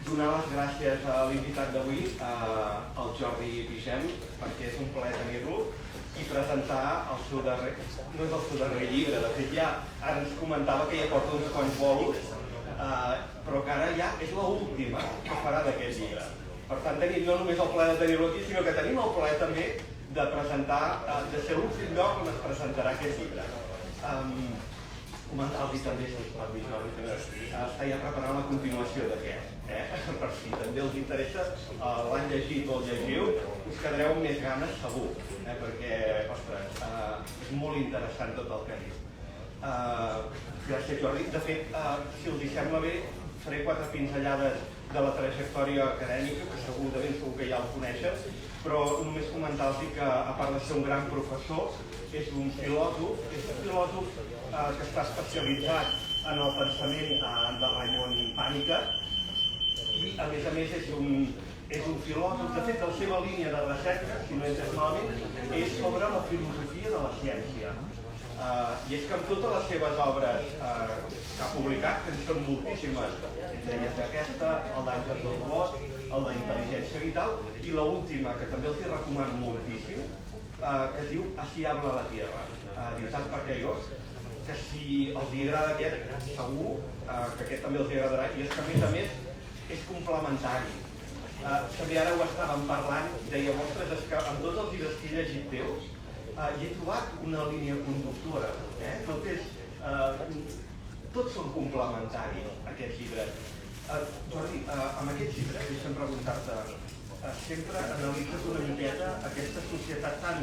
Donar les gràcies a l'invitat d'avui, al Jordi Vigem, perquè és un plaer tenir-lo, i presentar el seu darrer, no és el seu darrer llibre, de fet ja ara ens comentava que ja porta uns quants bolos, però que ara ja és l'última que farà d'aquest llibre. Per tant, tenim no només el plaer de tenir-lo aquí, sinó que tenim el plaer també de presentar, de ser l'últim lloc on es presentarà aquest llibre. Comentar-los també, per mi, està ja preparant la continuació d'aquest. Per si també els interessa, l'han llegit o el llegiu, us quedareu amb més ganes segur, perquè, ostres, és molt interessant tot el que diu. Gràcies, Jordi. De fet, si els hi sembla bé, faré 4 pinzellades de la trajectòria acadèmica, que segur que ja el coneixes, però només comentar-los que, a part de ser un gran professor, és un filòsof que està especialitzat en el pensament de Raimon Pànica, i a més és un filòsof. De fet, la seva línia de recerca, si no entès malament, és sobre la filosofia de la ciència. I és que amb totes les seves obres que ha publicat, que en són moltíssimes, deies aquesta, el d'Àngels del Robot, el d'intel·ligència vital, i l'última, que també els hi recomano moltíssim, que es diu Así habla la Tierra, editat per Caigós, que si els agrada aquest, segur que aquest també els agradarà, i és que a més és complementari. També ara ho estàvem parlant, dèiem, ostres, és que amb tots els llibres que he llegit teus hi he trobat una línia conductora. Tots són complementaris, aquests llibres. Jordi, amb aquests llibres, deixa'm preguntar-te, sempre analitzes una miqueta aquesta societat tan,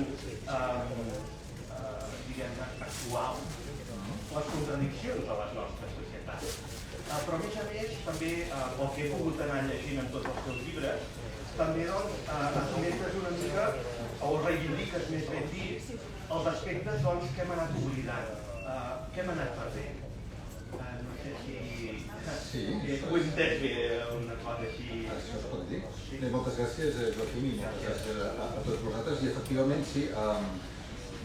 diguem-ne, actual, les contradiccions de les nostres societats. Però a més, també, pel que he pogut anar llegint en tots els teus llibres, també esmentes una mica, o reivindiques més ben dit, els aspectes que hem anat oblidant, que hem anat perdent. No sé si ho he entès bé, una cosa així. Això es pot dir. Moltes gràcies, Joaquim, i moltes gràcies a tots vosaltres. I efectivament, sí,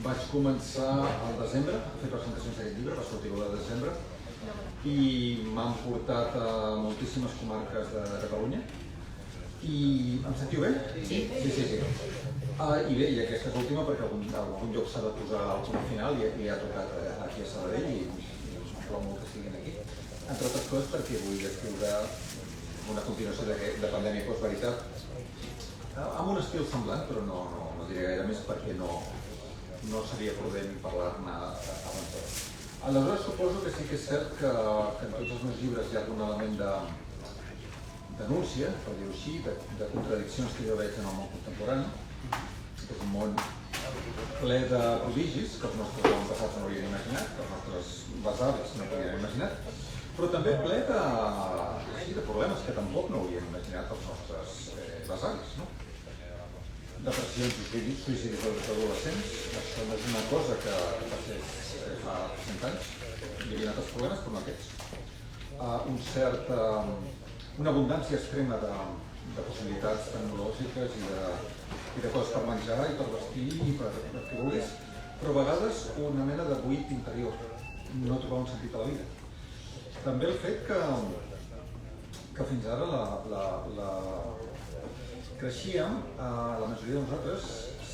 vaig començar al desembre a fer presentacions d'aquest llibre, va sortir el de desembre, i m'han portat a moltíssimes comarques de Catalunya. I em sentiu bé? Sí. I bé, i aquesta és l'última perquè algun lloc s'ha de posar al punt final i ha tocat aquí a Sabadell i us plou molt que estiguin aquí. Entre altres coses perquè vull escriure una continuació de Pandèmia i Postveritat amb un estil semblant, però no diré gaire més perquè no seria prudent parlar-ne abans d'ara. Aleshores, suposo que sí que és cert que en tots els meus llibres hi ha algun element de denúncia, per dir-ho així, de contradiccions que jo veig en el món contemporani, que és un món ple de prodigis que els nostres avantpassats no haurien imaginat, que els nostres besavis no podien imaginat, però també ple de problemes que tampoc no haurien imaginat els nostres besavis. Depressions i suïcidis adolescents, això no és una cosa que passés fa 100 anys, hi havia altres problemes, però no aquests. Una abundància extrema de possibilitats tecnològiques i de coses per menjar i per vestir i per fer vulguis, però a vegades una mena de buit interior, no trobar un sentit a la vida. També el fet que fins ara creixíem, la majoria de nosaltres,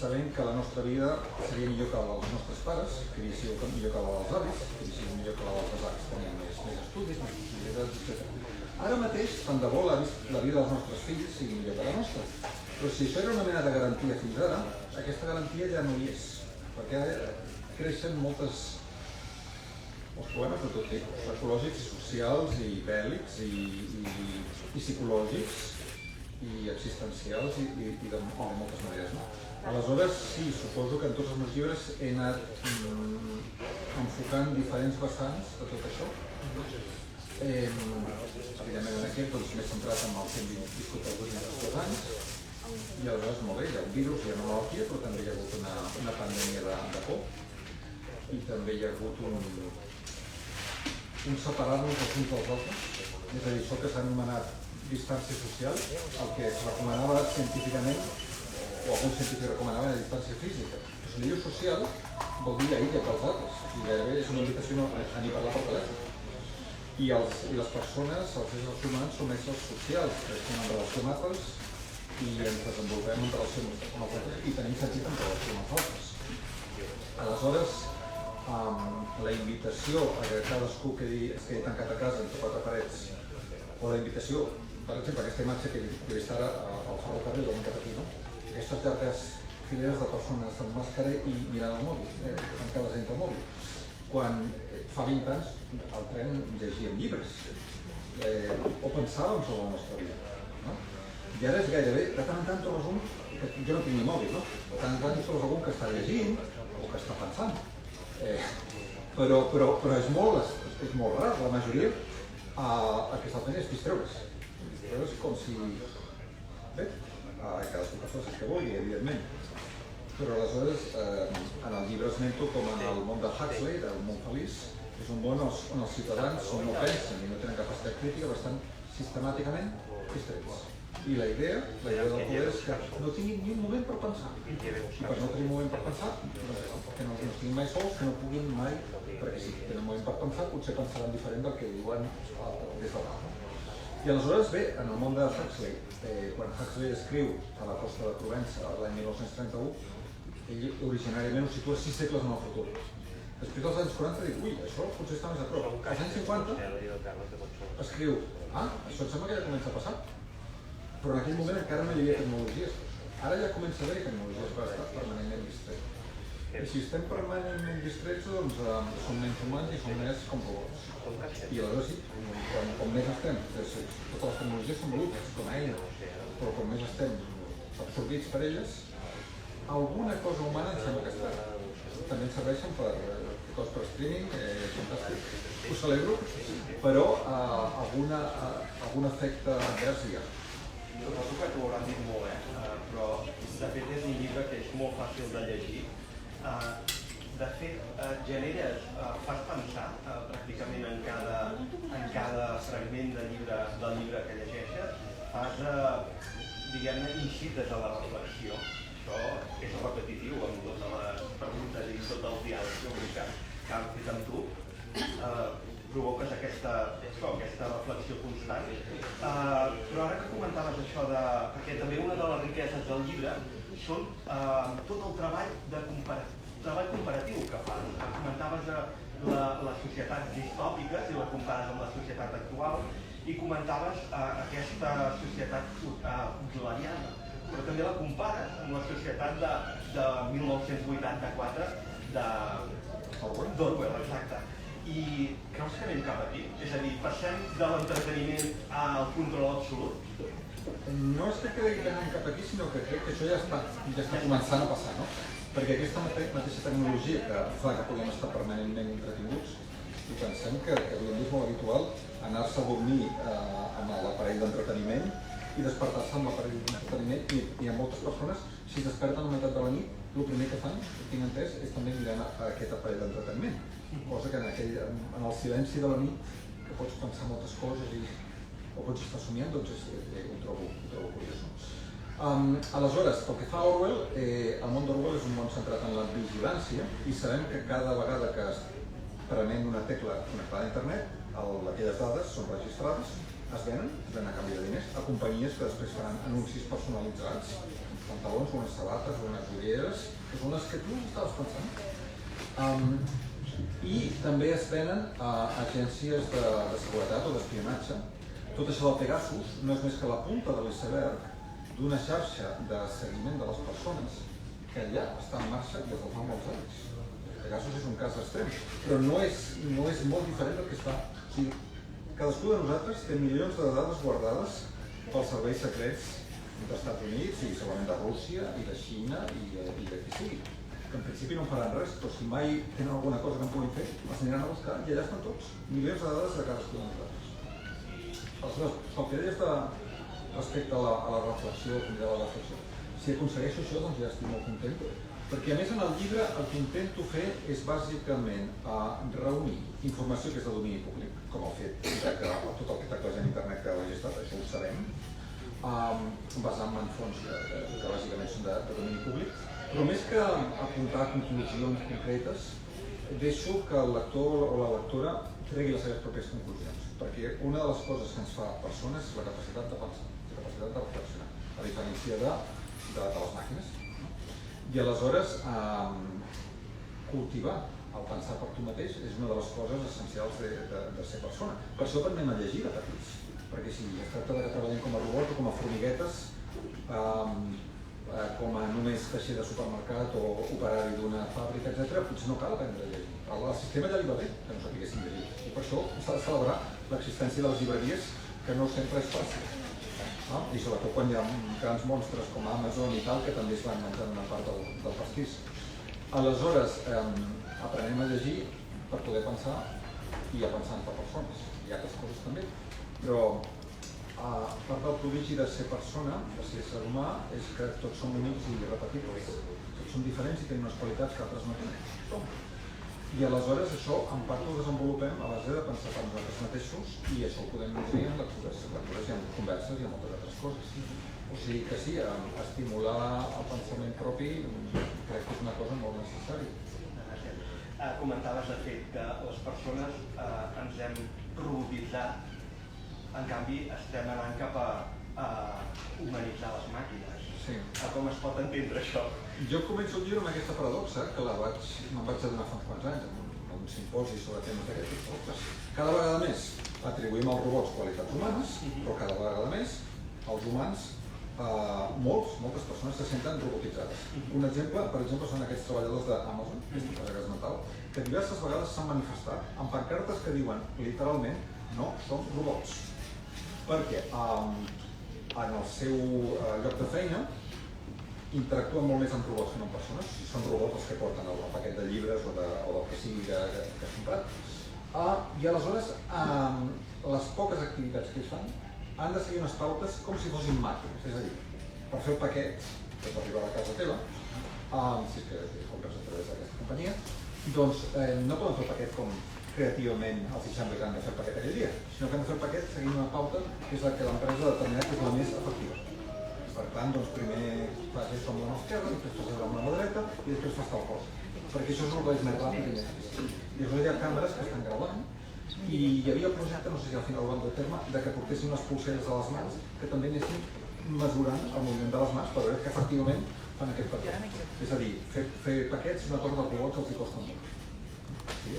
sabent que la nostra vida seria millor que la dels nostres pares, que havia sigut millor que la dels avis, que havia sigut millor que la dels avis, tenien més estudis, més possibilitats, etc. Ara mateix, tant de bo la vida dels nostres fills sigui millor que la nostra. Però si això era una mena de garantia fins ara, aquesta garantia ja no hi és, perquè creixen molts problemes de tot tipus, ecològics i socials i bèl·lics i psicològics i existencials i de moltes maneres. Aleshores, sí, suposo que en tots els meus llibres he anat enfocant diferents vessants de tot això. Evidentment en aquest m'he centrat en el que hem viscut els últims 2 anys i aleshores molt bé, hi ha un virus, hi ha una malaltia, però també hi ha hagut una pandèmia de por i també hi ha hagut un separar-nos els uns dels altres, és a dir, això que s'ha anomenat distància social, el que es recomanava científicament, o algun científic recomanava la distància física. El solidaritat social vol dir aïllat dels altres, i gairebé és una invitació a ni parlar per telèfon. I les persones, els éssers humans, som éssers socials, que estem en relació amb altres i ens desenvolupem en relació amb els altres i tenim sentit en relació amb els altres. Aleshores, la invitació a que cadascú quedi tancat a casa entre quatre parets, o la invitació, per exemple, aquesta imatge que he vist ara al ferrocarril, o cap aquí, no? Aquestes llargues fileres de persones amb màscara i mirant el mòbil, tancades entre el mòbil. Quan fa 20 anys al tren llegíem llibres o pensàvem sobre la nostra vida. No? I ara és gairebé, de tant en tant trobes un, jo no tinc ni mòbil, no? De tant en tant trobes algun que està llegint o que està pensant. Però és molt rar, la majoria el que està fent és distreure's. Distreure's com si... Bé, cadascú que faci el que vulgui, evidentment. Però aleshores, en el llibre esmento com en el món de Huxley, del món feliç, és un món on els ciutadans no pensen i no tenen capacitat crítica, bastant sistemàticament distrets. I la idea del poder és que no tinguin ni un moment per pensar. I per no tenir un moment per pensar, que no estiguin mai sols, que no puguin mai, perquè si tenen un moment per pensar, potser pensaran diferent del que diuen des de dalt. I aleshores, bé, en el món de Huxley, quan Huxley escriu a la costa de Provença l'any 1931, ell originàriament ho situa 6 segles en el futur. Després dels anys 40 diu, ui, això potser està més a prop. Als anys 50 escriu, això em sembla que ja comença a passar. Però en aquell moment encara no hi havia tecnologies. Ara ja comença a haver tecnologies per estar permanentment distrets. I si estem permanentment distrets, doncs som menys humans i som més com robots. I aleshores sí, com més estem, totes les tecnologies són útils com a eina, però com més estem absorbits per elles, alguna cosa humana ens sembla que està. També ens serveixen per coses per streaming, fantàstic, ho celebro, però algun efecte advers hi ha. Suposo que t'ho hauran dit molt, però de fet és un llibre que és molt fàcil de llegir. De fet, fas pensar pràcticament en cada fragment del llibre que llegeixes, fas, diguem-ne, incites a la reflexió. Això és repetitiu amb totes les preguntes i tot el diàleg que han fet amb tu. Provoques aquesta reflexió constant. Però ara que comentaves això perquè també una de les riqueses del llibre són tot el treball comparatiu que fan. Comentaves les societats distòpiques i la compares amb la societat actual i comentaves aquesta societat hitleriana, però també la compares amb la societat de 1984 d'Orwell, exacte. I creus que anem cap aquí? És a dir, passem de l'entreteniment al control absolut? No és que cregui que anem cap aquí, sinó que crec que això ja està començant a passar, no? Perquè aquesta mateixa tecnologia que fa que puguem estar permanentment entretinguts, i pensem que avui en dia és molt habitual anar-se a dormir amb l'aparell d'entreteniment i despertar-se amb l'aparell d'entreteniment, i hi ha moltes persones, si es desperten a la meitat de la nit, el primer que fan, que tinc entès, és també mirar aquest aparell d'entreteniment. Cosa que en el silenci de la nit, que pots pensar moltes coses o pots estar somiant, doncs ho trobo curiós. Aleshores, pel que fa a Orwell, el món d'Orwell és un món centrat en la vigilància i sabem que cada vegada que prenem una tecla connectada a internet, aquelles dades són registrades, es venen a canvi de diners a companyies que després faran anuncis personalitzats, pantalons, unes sabates, unes ulleres, que són les que tu estaves pensant. I també es venen a agències de seguretat o d'espionatge. Tot això del Pegasus no és més que la punta de l'iceberg d'una xarxa de seguiment de les persones que ja està en marxa des de fa molts anys. Pegasus és un cas extrem, però no és molt diferent del que es fa. O sigui, cadascú de nosaltres té milions de dades guardades pels serveis secrets dels Estats Units i segurament de Rússia i de Xina i de qui sigui. Que en principi no faran res, però si mai tenen alguna cosa que en puguin fer, els aniran a buscar i allà estan tots. Milions de dades de cadascú de nosaltres. Aleshores, pel que deies respecte a la reflexió, de la reflexió, si aconsegueixo això, doncs ja estic molt content, perquè a més en el llibre el que intento fer és bàsicament reunir informació que és de domini públic, com el fet que tot el que tecleja en internet queda registrat, això ho sabem, basant-me en fonts que bàsicament són de domini públic, però més que apuntar conclusions concretes, deixo que el lector o la lectora tregui les seves pròpies conclusions, perquè una de les coses que ens fa persones és la capacitat de pensar, la capacitat de reflexionar, a diferència de les màquines. I aleshores, cultivar el pensar per tu mateix és una de les coses essencials de ser persona. Per això aprenem a llegir de petits, perquè si es tracta de que treballem com a robots o com a formiguetes, com a només caixer de supermercat o operari d'una fàbrica, etc., potser no cal aprendre a llegir. Al sistema ja li va bé que no sapiguéssim llegir. I per això s'ha de celebrar l'existència de les llibreries, que no sempre és fàcil. I sobretot quan hi ha grans monstres com Amazon i tal, que també es van menjant una part del pastís. Aleshores, aprenem a llegir per poder pensar i a pensar per persones. Hi ha altres coses també, però part del prodigi de ser persona, de ser ésser humà, és que tots som únics i irrepetibles. Tots som diferents i tenim unes qualitats que altres no tenen. I aleshores això en part ho desenvolupem a base de pensar per nosaltres mateixos i això ho podem nodrir en lectures i en converses i en moltes altres coses. O sigui que sí, estimular el pensament propi crec que és una cosa molt necessària. Comentaves de fet que les persones ens hem robotitzat, en canvi estem anant cap a humanitzar les màquines. Sí. Com es pot entendre això? Jo començo el llibre amb aquesta paradoxa, que me'n vaig adonar fa uns quants anys, en un simposi sobre temes d'aquest tipus. Cada vegada més atribuïm als robots qualitats humanes, però cada vegada més els humans, moltes persones se senten robotitzades. Un exemple, per exemple, són aquests treballadors d'Amazon, aquesta empresa que esmentava, que diverses vegades s'han manifestat amb pancartes que diuen literalment no som robots. Perquè en el seu lloc de feina interactuen molt més amb robots que no amb persones. Són robots els que porten el paquet de llibres o del que sigui que has comprat. I aleshores, les poques activitats que ells fan han de seguir unes pautes com si fossin màquines. És a dir, per fer el paquet, que pot arribar a casa teva, si és que compres a través d'aquesta companyia, doncs no poden fer el paquet com creativament els sembla que han de fer el paquet aquell dia, sinó que han de fer el paquet seguint una pauta que és la que l'empresa ha determinat que és la més efectiva. Per tant, doncs primer fas això amb la mà esquerra, després fas això amb la mà dreta i després fas tal cosa. Perquè això és el que és més ràpid i més eficient. I aleshores hi ha càmeres que estan gravant i hi havia el projecte, no sé si al final ho van dur a terme, de que portessin les pulseres a les mans que també anessin mesurant el moviment de les mans per veure que efectivament fan aquest paquet. És a dir, fer paquets és una cosa del robot que els hi costa molt. Sí,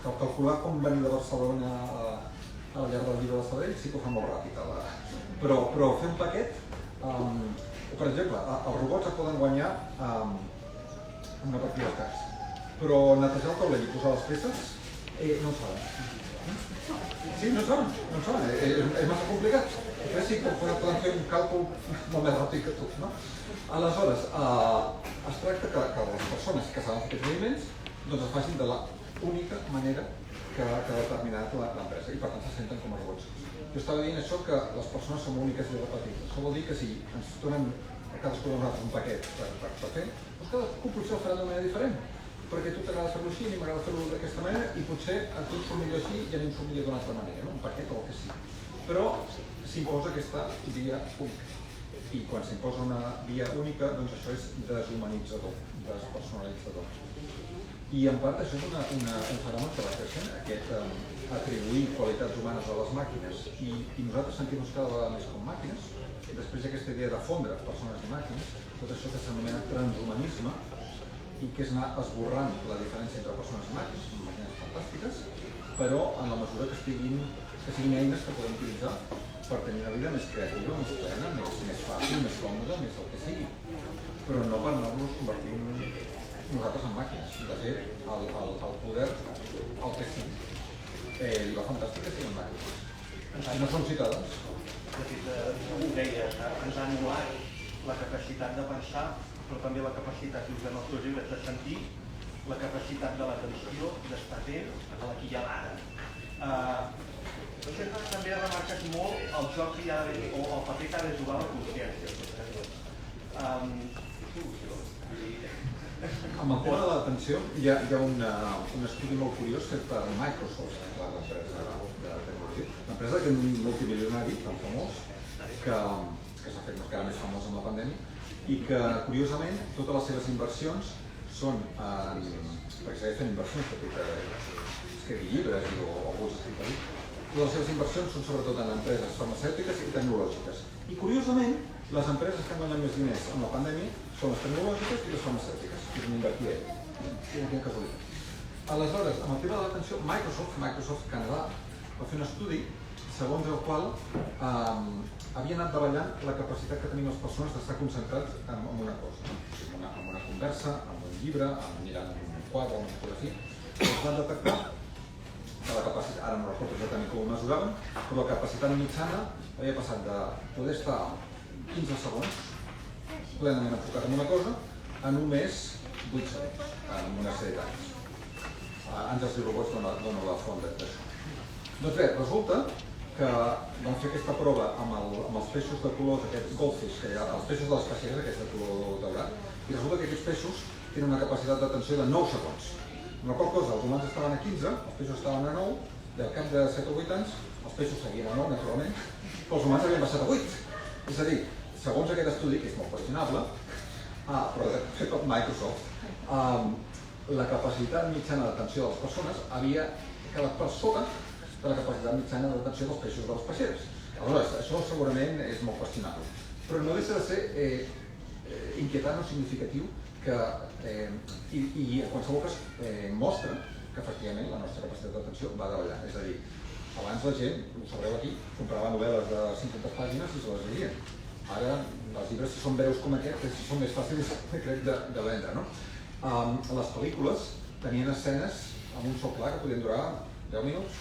calcular com venir de Barcelona a la llar del llibre de Sabadell sí que ho fa molt ràpid. Però fer un paquet, per exemple, els robots es poden guanyar una partida de cards, però netejar el taulell i posar les peces no ho saben. Sí, no ho saben, és massa complicat. Després sí que poden fer un càlcul molt més ràpid que tu. Aleshores, es tracta que les persones que saben fer aquests moviments doncs es facin de l'única manera que ha determinat l'empresa i per tant se senten com a robots. Jo estava dient això que les persones són úniques i irrepetibles. Això vol dir que si ens donen a cadascú de nosaltres un paquet per fer, doncs cadascú potser el farà d'una manera diferent, perquè a tu t'agrada fer-lo així i a mi m'agrada fer-lo d'aquesta manera i potser a tu et surt millor així i a mi em surt millor d'una altra manera, un paquet o el que sigui. Però s'imposa aquesta via única. I quan s'imposa una via única, doncs això és deshumanitzador, despersonalitzador. I en part això és un fenomen que va creixent, aquest atribuir qualitats humanes a les màquines i nosaltres sentim-nos cada vegada més com màquines. Després d'aquesta idea de fondre persones i màquines, tot això que s'anomena transhumanisme i que és anar esborrant la diferència entre persones i màquines, són màquines fantàstiques, però en la mesura que siguin eines que podem utilitzar per tenir una vida més creativa, més plena, més fàcil, més còmoda, més el que sigui, però no per anar-nos convertint nosaltres en màquines. De fet, el poder, el que sigui, li va fantàstic que siguin màquines. No són ciutadans. De fet, ho deies, ens ha anul·lat la capacitat de pensar, però també la capacitat, en els teus llibres, de sentir, la capacitat de l'atenció, d'estar atent a l'aquí i a l'ara. Sempre també remarques molt el joc que hi ha d'haver, o el paper que ha de jugar la consciència. Amb el tema de l'atenció hi ha un estudi molt curiós fet per Microsoft, l'empresa de tecnologia, l'empresa que és un multimilionari tan famós que s'ha fet encara més famós amb la pandèmia i que, curiosament, totes les seves inversions són, perquè segueix fent inversions, perquè escrigui llibres o alguns escriptors, les seves inversions són sobretot en empreses farmacèutiques i tecnològiques. I curiosament, les empreses que han guanyat més diners amb la pandèmia són les tecnològiques i les farmacèutiques, que és on invertia ell. Quina casualitat. Aleshores, amb el tema de l'atenció, Microsoft Canadà va fer un estudi segons el qual havia anat davallant la capacitat que tenim les persones d'estar concentrats en una cosa, en una conversa, en un llibre, en mirant un quadre, en una fotografia. Es van detectar que la capacitat, ara no recordo exactament com ho mesuraven, però la capacitat mitjana havia passat de poder estar 15 segons plenament enfocat en una cosa a només 8 segons, en una sèrie d'anys. Àngels i robots dona la font d'això. Doncs bé, resulta que vam fer aquesta prova amb els peixos de colors, aquests goldfish, que hi ha, els peixos de les peixeres, aquests de color daurat, i resulta que aquests peixos tenen una capacitat d'atenció de 9 segons. Una qual cosa, els humans estaven a 15, els peixos estaven a 9, i al cap de 7 o 8 anys, els peixos seguien a 9, naturalment, però els humans havien passat a 8. És a dir, segons aquest estudi, que és molt qüestionable, però fet per Microsoft, la capacitat mitjana d'atenció de les persones havia quedat per sota de la capacitat mitjana d'atenció dels peixos de les peixeres. Aleshores, això segurament és molt qüestionable, però no deixa de ser inquietant o significatiu que, i en qualsevol cas mostra que efectivament la nostra capacitat d'atenció va davallant. És a dir, abans la gent, ho sabreu aquí, comprava novel·les de 50 pàgines i se les llegien. Ara, els llibres, si són breus com aquest, són més fàcils, crec, de vendre, no? Les pel·lícules tenien escenes amb un sol pla que podien durar 10 minuts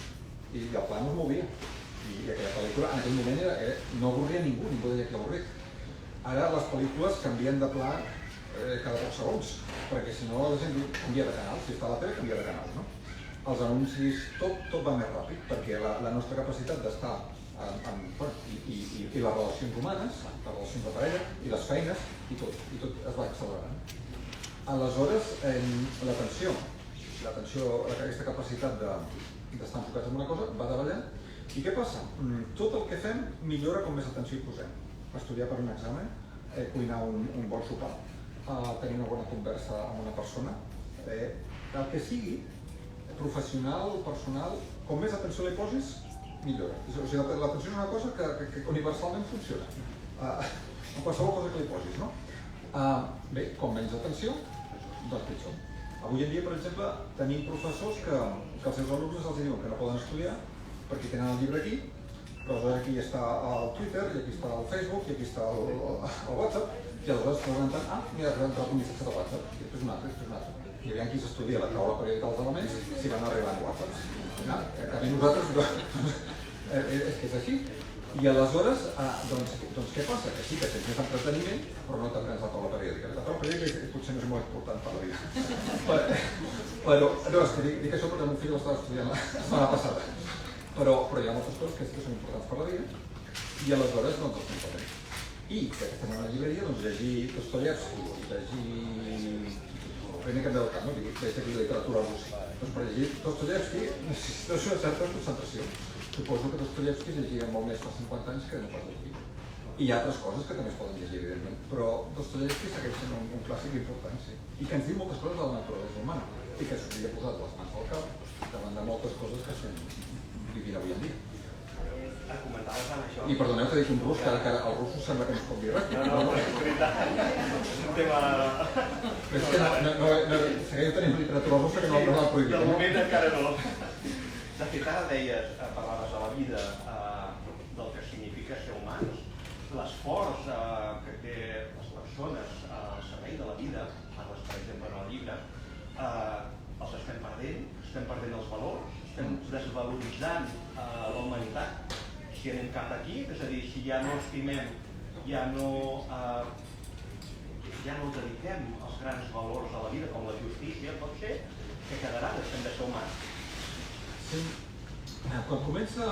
i el pla no es movia. I aquella pel·lícula en aquell moment no avorria ningú deia que l'avorrit. Ara les pel·lícules canvien de pla cada pocs segons, perquè si no la gent canvia de canal, si està a la tele canvia de canal, no? Els anuncis, tot va més ràpid, perquè la nostra capacitat d'estar i les relacions humanes, les relacions de parella i les feines, i tot es va accelerant. Aleshores, l'atenció, aquesta capacitat d'estar enfocats en una cosa va davallant. I què passa? Tot el que fem millora com més atenció hi posem. Estudiar per un examen, cuinar un bon sopar, tenir una bona conversa amb una persona, el que sigui, professional, personal, com més atenció li posis, millora. O sigui, l'atenció és una cosa que universalment funciona, en qualsevol cosa que li posis, no? Bé, com menys atenció, doncs pitjor. Avui en dia, per exemple, tenim professors que els seus alumnes els diuen que no poden estudiar perquè tenen el llibre aquí, però aquí està el Twitter, i aquí està el Facebook, i aquí està el WhatsApp, i aleshores es pregunten, mira, has entrat un missatge de WhatsApp, i després un altre. I aviam qui s'estudia la taula periòdica dels elements si van arribant WhatsApps. A mi nosaltres és que és així. I aleshores, doncs què passa? Que sí que tens més entreteniment, però no t'aprens la taula periòdica. La taula periòdica potser no és molt important per la vida. Però, no, és que dic això perquè el meu fill l'estava estudiant la setmana passada. Però hi ha moltes coses que sí que són importants per la vida, i aleshores, doncs, els comparem. I que estem a la llibreria, doncs, llegir Dostoievski, llegir... Primer canviar del camp, no? Veig aquí literatura russa. Doncs per llegir Dostoievski necessites una certa concentració. Suposo que Dostoievski llegia molt més fa 50 anys que no pas avui. I hi ha altres coses que també es poden llegir, evidentment, però Dostoievski segueix sent un clàssic important, sí. I que ens diu moltes coses de la naturalesa humana, i que s'hauria posat les mans al cap davant de moltes coses que estem vivint avui en dia. I perdoneu que dic un rus, que ara el russos sembla que no es pot dir res. No, és veritat. És un tema... És que seguiu tenint literatura russa que no l'ha prohibit. De moment encara no. De fet, ara parlaves a la vida del que significa ser humans, l'esforç que té les persones al servei de la vida, parles per exemple en el llibre, els estem perdent els valors, estem desvaloritzant la humanitat. Si anem cap aquí, és a dir, si ja no estimem, ja no dediquem els grans valors a la vida, com la justícia, pot ser, que quedarà deixem de ser humans. Sí. Quan comença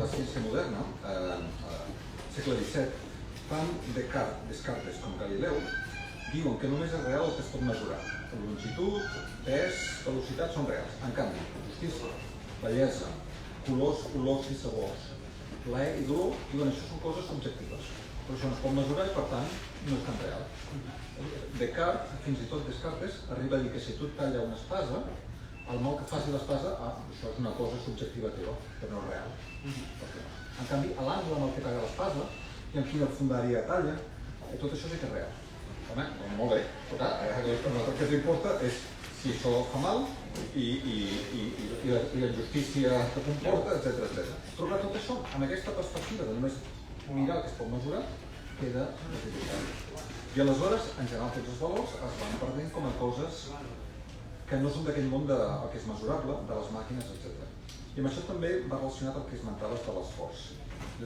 la ciència moderna, segle XVII, tant Descartes com Galileu diuen que només és real el que es pot mesurar. Longitud, pes, velocitat són reals. En canvi, justícia, bellesa, colors, olors i sabors, plaer i dolor, diuen això són coses subjectives. però això no es pot mesurar i per tant no és tan real. Descartes, fins i tot Descartes, arriba a dir que si tu et talla una espasa, el mal que faci l'espasa, això és una cosa subjectiva teva, però no és real. En canvi, a l'angle amb el que talla l'espasa i amb quina fundària talla, tot això sí que és real. Home, molt bé, però el que t'importa és si això fa mal i la injustícia que comporta, etc. Però clar, tot això, amb aquesta perspectiva de només mirar el que es pot mesurar, queda desigualtat. I aleshores, en general, tots els valors es van perdent com a coses que no són d'aquell món del que és mesurable, de les màquines, etc. I amb això també va relacionat el que esmentaves de l'esforç.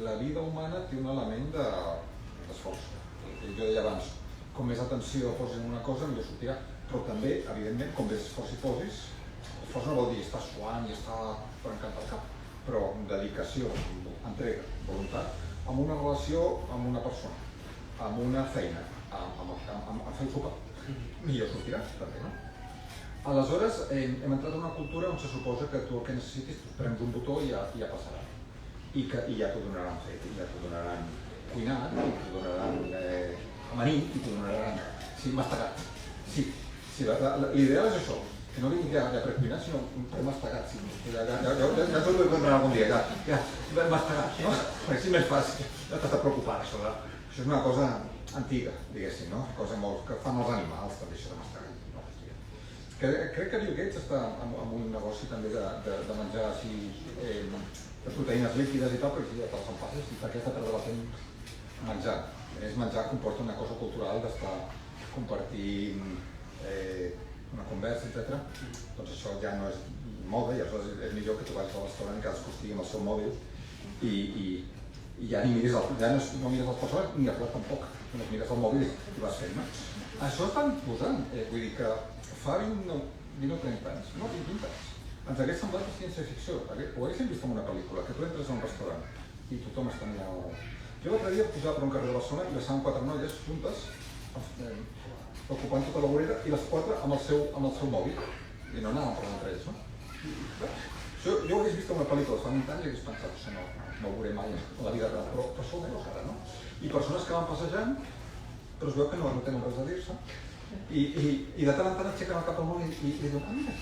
La vida humana té un element d'esforç. Jo deia abans, com més atenció posis en una cosa, millor sortirà. Però també, evidentment, com més esforç hi posis, esforç no vol dir estar suant i estar trencant el cap, però dedicació, entrega, voluntat, amb una relació amb una persona, amb una feina, a fer el sopar, millor sortirà, també, no? Aleshores, hem entrat en una cultura on se suposa que tu el que necessitis, tu prems un botó i ja passarà. I ja t'ho donaran fet, i ja t'ho donaran cuinat, i t'ho donaran amanit, i t'ho donaran mastegat. Sí, l'ideal és això, que no vingui ja precuinat, sinó premastegat. Ja t'ho donaran algun dia, ja mastegat, no? Perquè és més fàcil, no t'has de preocupar, això és una cosa antiga, diguéssim, no? Cosa molt que fan els animals, també, això de mastegar. Crec que Bill Gates està en un negoci també de menjar així de proteïnes líquides i tal, perquè ja te'ls empasses i perquè has de perdre la temps menjar. És menjar comporta una cosa cultural d'estar compartint una conversa, etc. Doncs això ja no és moda i aleshores és millor que tu vagis al restaurant i cadascú estigui amb el seu mòbil i ja no mires les persones ni el plat tampoc, només mires el mòbil i vas fent, no? Això està imposant, vull dir que fa 20 o 30 anys, no 20 anys, ens hagués semblat de ciència-ficció, ho haguéssim vist en una pel·lícula, que tu entres a un restaurant i tothom està mirant. Jo l'altre dia posava per un carrer de Barcelona i baixaven 4 noies juntes, ocupant tota la vorera, i les 4 amb el seu mòbil, i no anaven parlant entre ells, no? Jo ho hagués vist en una pel·lícula fa 20 anys i hagués pensat, això no ho veuré mai a la vida real, però això ho veus ara, no? I persones que van passejant, però es veu que no tenen res a dir-se, i de tant en tant aixequen el cap al món i diuen, mira,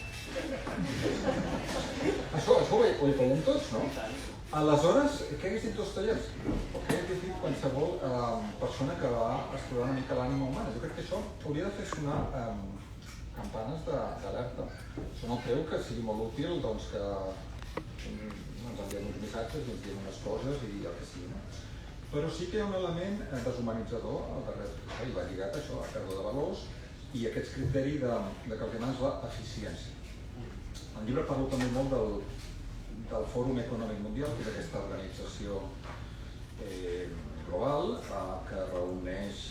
això ho veiem tots, no? Aleshores, què hagués dit Dostoievski? O què hagués dit qualsevol persona que va explorar una mica l'ànima humana? Jo crec que això hauria de fer sonar campanes d'alerta. Això no creu que sigui molt útil doncs, que ens enviem uns missatges i ens diem unes coses i el que sigui, no? Però sí que hi ha un element deshumanitzador al darrere, i va lligat a això, a pèrdua de valors i aquest criteri que el que demana és l'eficiència. El llibre parla també molt del Fòrum Econòmic Mundial, que és aquesta organització global que reuneix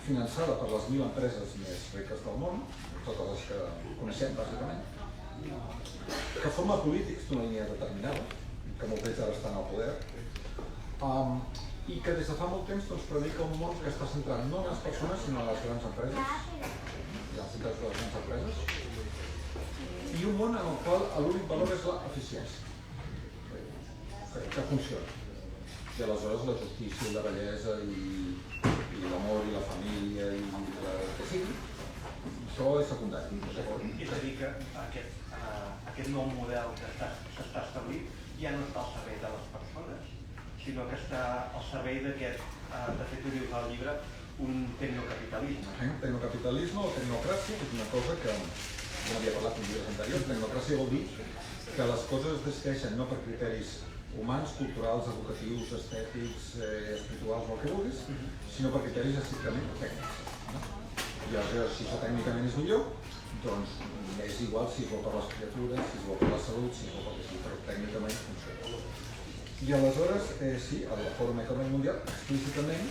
finançada per les 1.000 empreses més riques del món, totes les que coneixem, bàsicament, que forma polítics d'una línia determinada, que molts d'ells ara estan al poder, i que des de fa molt temps predica un món que està centrat no en les persones sinó en les grans empreses, i els interessos de les grans empreses, i un món en el qual l'únic valor és l'eficiència, que funciona. I aleshores la justícia i la bellesa i l'amor i la família i el que sigui, això és secundari. És a dir que aquest nou model que s'està establint ja no està al servei de les persones, sinó que està al servei d'aquest, de fet ho dius al llibre, un tecnocapitalisme. Tecnocapitalisme o tecnocràcia és una cosa que ja n'havia parlat en llibres anteriors. Tecnocràcia vol dir que les coses es decideixen no per criteris humans, culturals, educatius, estètics, espirituals o el que vulguis, sinó per criteris estrictament tècnics. I aleshores, si això tècnicament és millor, doncs és igual si és bo per les criatures, si és bo per la salut, si és bo pel que sigui, però tècnicament funciona. I aleshores, sí, el Fòrum Econòmic Mundial explícitament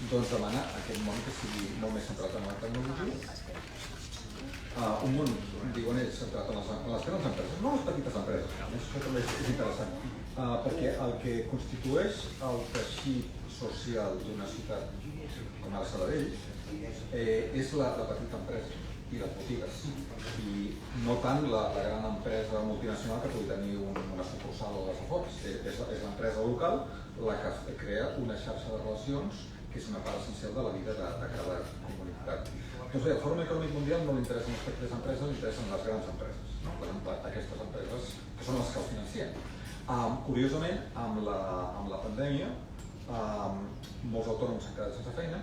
demana aquest món que sigui molt més centrat en la tecnologia, un món, diuen ells, centrat en les grans empreses, no les petites empreses, això també és interessant, perquè el que constitueix el teixit social d'una ciutat com ara Sabadell és la petita empresa. i les botigues. I no tant la gran empresa multinacional que pugui tenir una sucursal a les afores. És l'empresa local la que crea una xarxa de relacions que és una part essencial de la vida de cada comunitat. Doncs bé, al Fòrum Econòmic Mundial no li interessen les petites empreses, li interessen les grans empreses, no? Aquestes empreses que són les que el financien. Curiosament, amb la pandèmia, molts autònoms s'han quedat sense feina.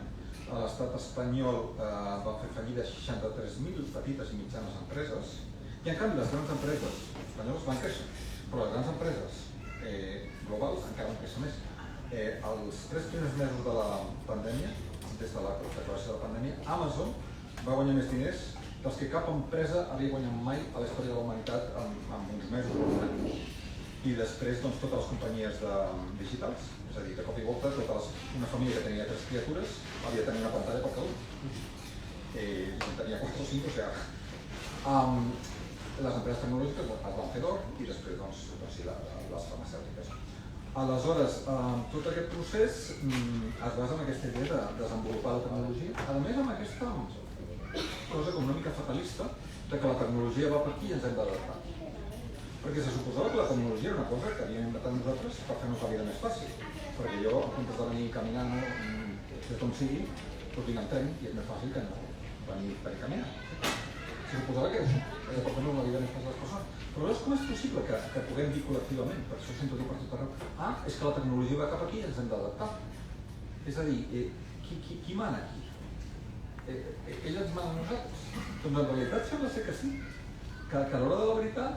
L'estat espanyol va fer fallida 63.000 petites i mitjanes empreses i en canvi les grans empreses espanyoles van créixer, però les grans empreses globals encara van créixer més. Els 3 primers mesos de la pandèmia, des de la declaració de la pandèmia, Amazon va guanyar més diners dels que cap empresa havia guanyat mai a la història de la humanitat en uns mesos o un any. I després totes les companyies digitals, és a dir, de cop i volta una família que tenia 3 criatures havia de tenir una pantalla per cada un. I tenia 4 o 5, o sigui, les empreses tecnològiques es van fer d'or i després les farmacèutiques. Aleshores, tot aquest procés es basa en aquesta idea de desenvolupar la tecnologia, a més amb aquesta cosa com una mica fatalista de que la tecnologia va per aquí i ens hem d'adaptar. Perquè se suposava que la tecnologia era una cosa que havíem inventat nosaltres per fer-nos la vida més fàcil. Perquè jo, en comptes de venir caminant des d'on sigui, doncs vinc en tren i és més fàcil que no venir per caminar. Se suposava que era això, per fer-nos la vida més fàcil a les persones. Però aleshores com és possible que puguem dir col·lectivament, per això ho sento dir per tot arreu, és que la tecnologia va cap aquí i ens hem d'adaptar. És a dir, qui mana aquí? Ell ens mana a nosaltres? Doncs en realitat sembla ser que sí, que a l'hora de la veritat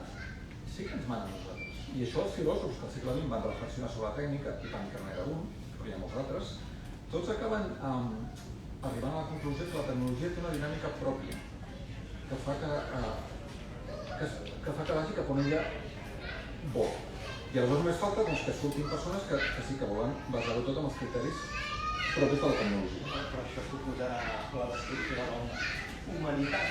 sí que ens mana a nosaltres. I això els filòsofs que al segle XX van reflexionar sobre la tècnica, i Panikkar n'era un, però hi ha molts altres, tots acaben arribant a la conclusió que la tecnologia té una dinàmica pròpia, que fa que vagi cap on ella vol. I aleshores només falta que surtin persones que sí que volen basar-ho tot amb els criteris propis de la tecnologia. Però això suposarà la destrucció de la humanitat.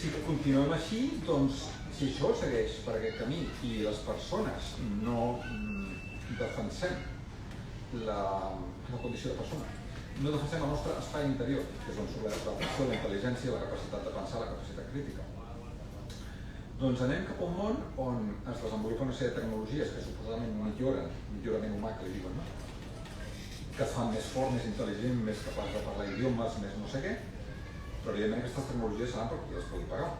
Si continuem així, doncs, si això segueix per aquest camí i les persones no defensem la condició de persona, no defensem el nostre espai interior, que és on surt la reflexió, la intel·ligència, la capacitat de pensar, la capacitat crítica, doncs anem cap a un món on es desenvolupa una sèrie de tecnologies que suposadament millorament humà, que li diuen, no? Que es fan més fort, més intel·ligent, més capaç de parlar idiomes, més no sé què, però evidentment aquestes tecnologies seran per qui les pugui pagar.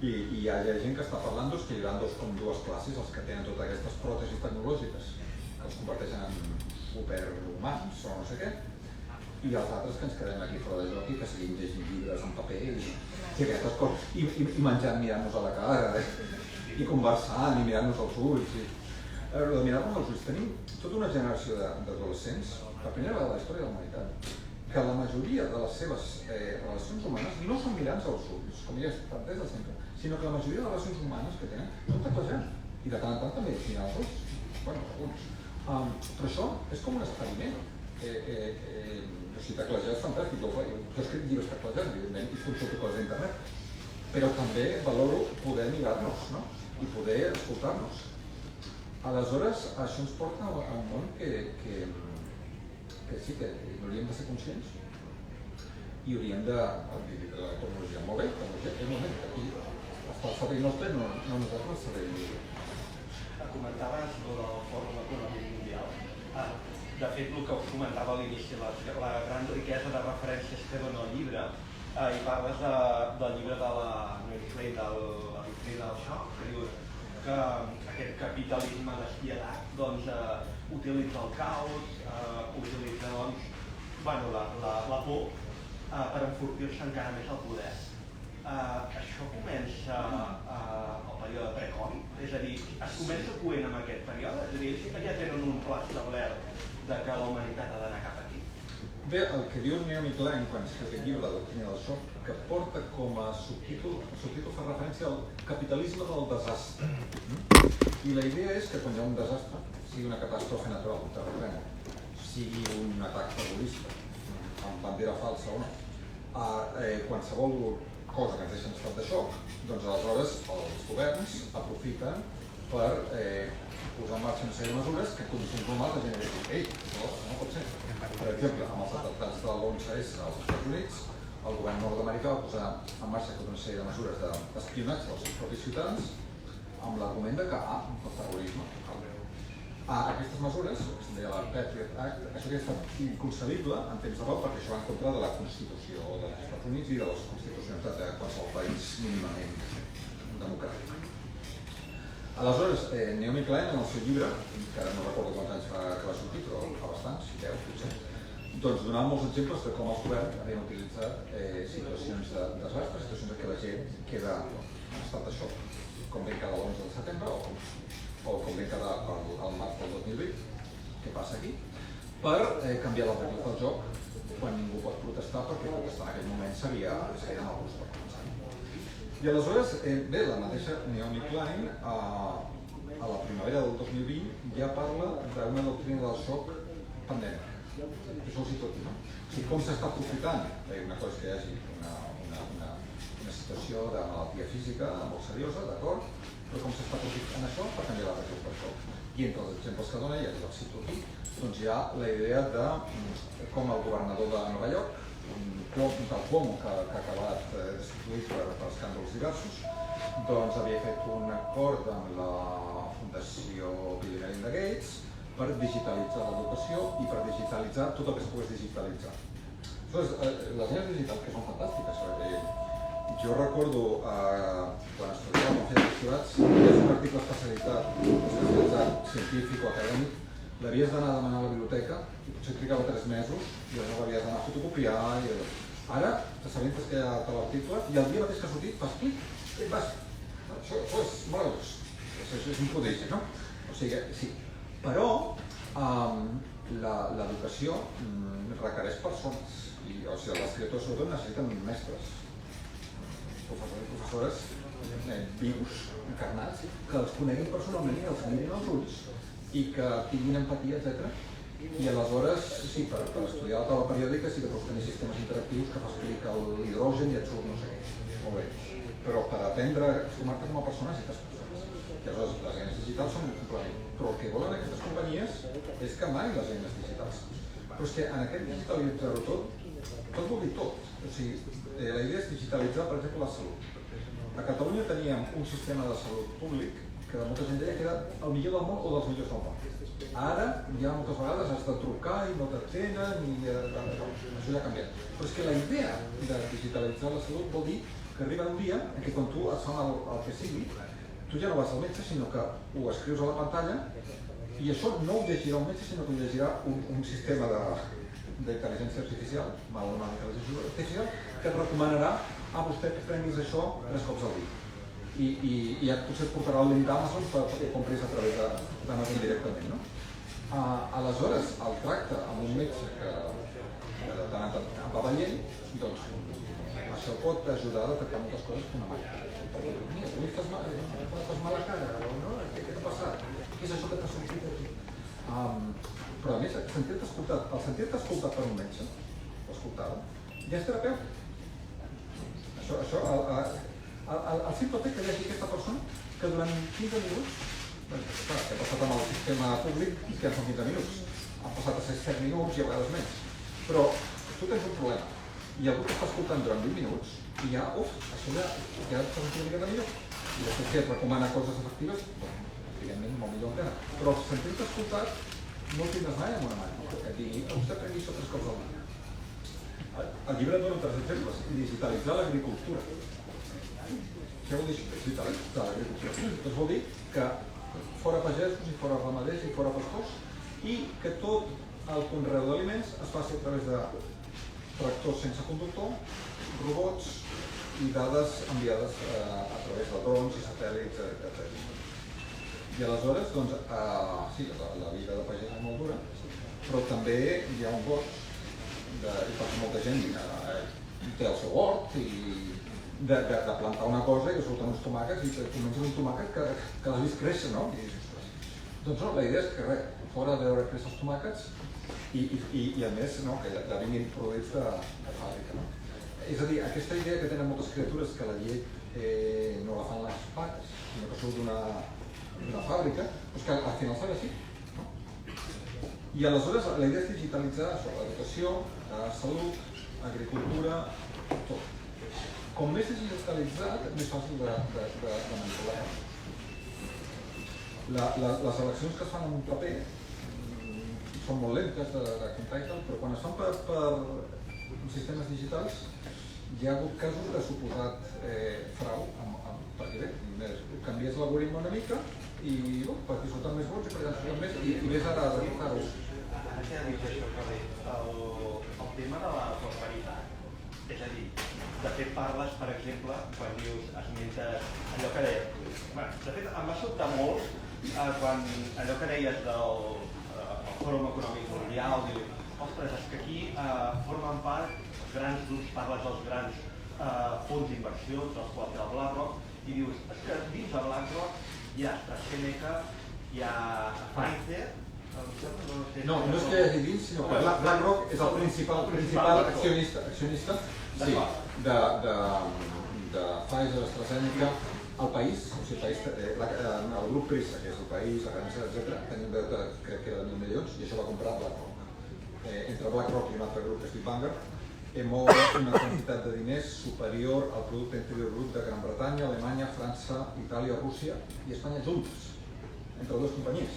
I hi ha gent que està parlant que hi haurà dues classes, els que tenen totes aquestes pròtesis tecnològiques, que els converteixen en superhumans o no sé què, i els altres que ens quedem aquí fora de joc i que seguim llegint llibres en paper i aquestes coses, i menjant mirant-nos a la cara, i conversant i mirant-nos als ulls. De mirar-nos als ulls, tenim tota una generació d'adolescents, per primera vegada a la història de la humanitat, que la majoria de les seves relacions humanes no són mirant-se als ulls, com ja és des de sempre, sinó que la majoria de les relacions humanes que tenen són teclejant, i de tant en tant també mirant els ulls, bueno, alguns. Però això és com un experiment. O sigui, teclejar és fantàstic, jo he escrit llibres teclejant, evidentment, i consulto coses d'internet, però també valoro poder mirar-nos, no? I poder escoltar-nos. Aleshores, això ens porta a un món que sí, que hauríem de ser conscients i hauríem de dir la tecnologia. Molt bé, tecnologia, és moment, aquí està el servei nostre, no nosaltres el servei lliure. Comentaves del Fòrum Econòmic Mundial. De fet, el que us comentava a l'inici, la gran riquesa de referències que dona el llibre, i parles del llibre de la Noé del Xoc, que dius que aquest capitalisme despietat utilitza el caos, utilitza la por per enfortir-se encara més el poder. Això comença al període pre-Covid, és a dir, es comença coent amb aquest període, és a dir, ells ja tenen un pla establert de que la humanitat ha d'anar cap aquí. Bé, el que diu Naomi Klein quan escriu aquest llibre, La doctrina del xoc, que porta com a subtítol fa referència al capitalisme del desastre. I la idea és que quan hi ha un desastre, sigui una catàstrofe natural, un terratrèmol, sigui un atac terrorista, amb bandera falsa o no, qualsevol cosa que ens deixa en estat de xoc, doncs aleshores els governs aprofiten per posar en marxa una sèrie de mesures que en condicions normals la gent diu, ei, això no pot ser. Per exemple, amb els atemptats de l'11S als Estats Units, el govern nord-americà va posar en marxa tota una sèrie de mesures d'espionatge dels seus propis ciutadans amb l'argument que, el terrorisme. Aquestes mesures, que se'n deia la Patriot Act, això hauria estat inconcebible en temps de pau perquè això va en contra de la Constitució dels Estats Units i de les constitucions de qualsevol país mínimament democràtic. Aleshores, Naomi Klein, en el seu llibre, que ara no recordo quants anys que va sortir, però fa bastants, 10 potser, doncs donava molts exemples de com els governs havien utilitzat situacions de desastre, situacions en què la gent queda en estat de xoc, com ben cada l'11 de setembre o com ben cada el març del 2020, que passa aquí, per canviar les regles del joc quan ningú pot protestar, perquè protestar en aquell moment seria anar a l'ús per començar. I aleshores, bé, la mateixa Naomi Klein, a la primavera del 2020, ja parla d'una doctrina del xoc pandèmic. Això ho cito aquí, no? O sigui, com s'està aprofitant, una cosa és que hi hagi una situació de malaltia física molt seriosa, d'acord, però com s'està aprofitant això per canviar les regles del joc. I entre els exemples que dona, ja que els cito aquí, doncs hi ha la idea de com el governador de Nova York, del Cuomo, que ha acabat destituït per escàndols diversos, doncs havia fet un acord amb la Fundació Bill i Melinda Gates per digitalitzar l'educació i per digitalitzar tot el que es pogués digitalitzar. Aleshores, les eines digitals que són fantàstiques. Jo recordo, quan estudiava com feia doctorats, si és un article especialitzat científic o acadèmic, l'havies d'anar a demanar a la biblioteca i potser trigava 3 mesos i llavors l'havies d'anar a fotocopiar. Ara t'assabentes que hi ha tal article i el dia mateix que ha sortit fas clic i vas. Això és meravellós. Això és un prodigi, no? O sigui, sí. Però l'educació requereix persones. O sigui, les criatures sobretot necessiten mestres, professors i professores vius, encarnats, que els coneguin personalment i els mirin als ulls i que tinguin empatia, etc. I aleshores, sí, per estudiar la taula periòdica sí que pots tenir sistemes interactius que fas clic a l'hidrogen i et surt no sé què. Molt bé. Però per aprendre a formar-te com a persona necessites persones. I aleshores les eines digitals són un complement. Però el que volen aquestes companyies és que mai les eines digitals. Però és que en aquest digitalitzar-ho tot vol dir tot. O sigui, la idea és digitalitzar, per exemple, la salut. A Catalunya teníem un sistema de salut públic que molta gent deia que era el millor del món o dels millors del món. Ara, ja moltes vegades has de trucar i no t'atenen i això ja ha canviat. Però és que la idea de digitalitzar la salut vol dir que arriba un dia en què quan tu et fa el que sigui, tu ja no vas al metge, sinó que ho escrius a la pantalla i això no ho llegirà un metge, sinó que ho llegirà un sistema d'intel·ligència artificial, una intel·ligència artificial, que et recomanarà a vostè que prenguis això 3 cops al dia. I ja potser et portarà el link d'Amazon perquè compris a través d'Amazon directament, no? Aleshores, el tracte amb un metge que de tant en tant va veient, doncs això pot ajudar a detectar moltes coses que una màquina. Mira, avui fas mala cara, no? Què t'ha passat? Què és això que t'ha sortit aquí? Però a més, el sentir-te escoltat per un metge, o escoltada, ja és terapèutic. El simple fet que hi hagi aquesta persona que durant 15 minuts, clar, que ha passat amb el sistema públic i que són 15 minuts, han passat a ser 7 minuts i a vegades menys, però tu tens un problema i algú t'està escoltant durant 20 minuts i ja, això ja et fa sentir una mica millor i després que et recomana coses efectives, evidentment molt millor encara, però el sentir-te escoltat no el tindràs mai amb una màquina, que et digui, vostè prengui això 3 cops al dia. El llibre dona 3 exemples, digitalitzar l'agricultura. Què vol dir digitalitzar l'agricultura? Doncs vol dir que fora pagesos i fora ramaders i fora pastors i que tot el conreu d'aliments es faci a través de tractors sense conductor, robots i dades enviades a través de drons i satèl·lits, etc. I aleshores, doncs, sí, la vida de pagès és molt dura, però també hi ha un goig, i per molta gent té el seu hort i de plantar una cosa i que surten uns tomàquets i comences un tomàquet que l'has vist créixer, no? Doncs no, la idea és que fora de veure créixer els tomàquets i a més que ja vinguin produïts de fàbrica. És a dir, aquesta idea que tenen moltes criatures que la llet no la fan les pares, sinó que surt d'una fàbrica, doncs que al final serà així. I aleshores la idea és digitalitzar això, l'educació, salut, agricultura, tot. Com més és digitalitzat, més fàcil de manipular. Les eleccions que es fan en un paper són molt lentes de comptar i tal, però quan es fan per sistemes digitals hi ha hagut casos de suposat frau, perquè bé, canvies l'algoritme una mica i perquè surten més vots i per tant surten més i ves ara a detectar-ho. Ara que ha dit això, el tema de la prosperitat, és a dir, de fet parles, per exemple, quan dius, esmentes allò que deies. De fet, em va sobtar molt quan allò que deies del Fòrum Econòmic Mundial, dius, ostres, és que aquí formen part grans grups, parles dels grans fons d'inversió, dels quals hi ha el BlackRock, i dius, és que dins de BlackRock hi ha AstraZeneca, hi ha Pfizer. No és que hi hagi dins, sinó que BlackRock és el principal accionista sí, de Pfizer, AstraZeneca, el país, o sigui, el grup Prisa, que és el país, la Gràcia, etc., tenia un deute, crec que era de 1.000 milions, i això va comprar BlackRock. Entre BlackRock i un altre grup que es diu Vanguard, mou una quantitat de diners superior al producte interior brut de Gran Bretanya, Alemanya, França, Itàlia, Rússia i Espanya junts, entre dues companyies.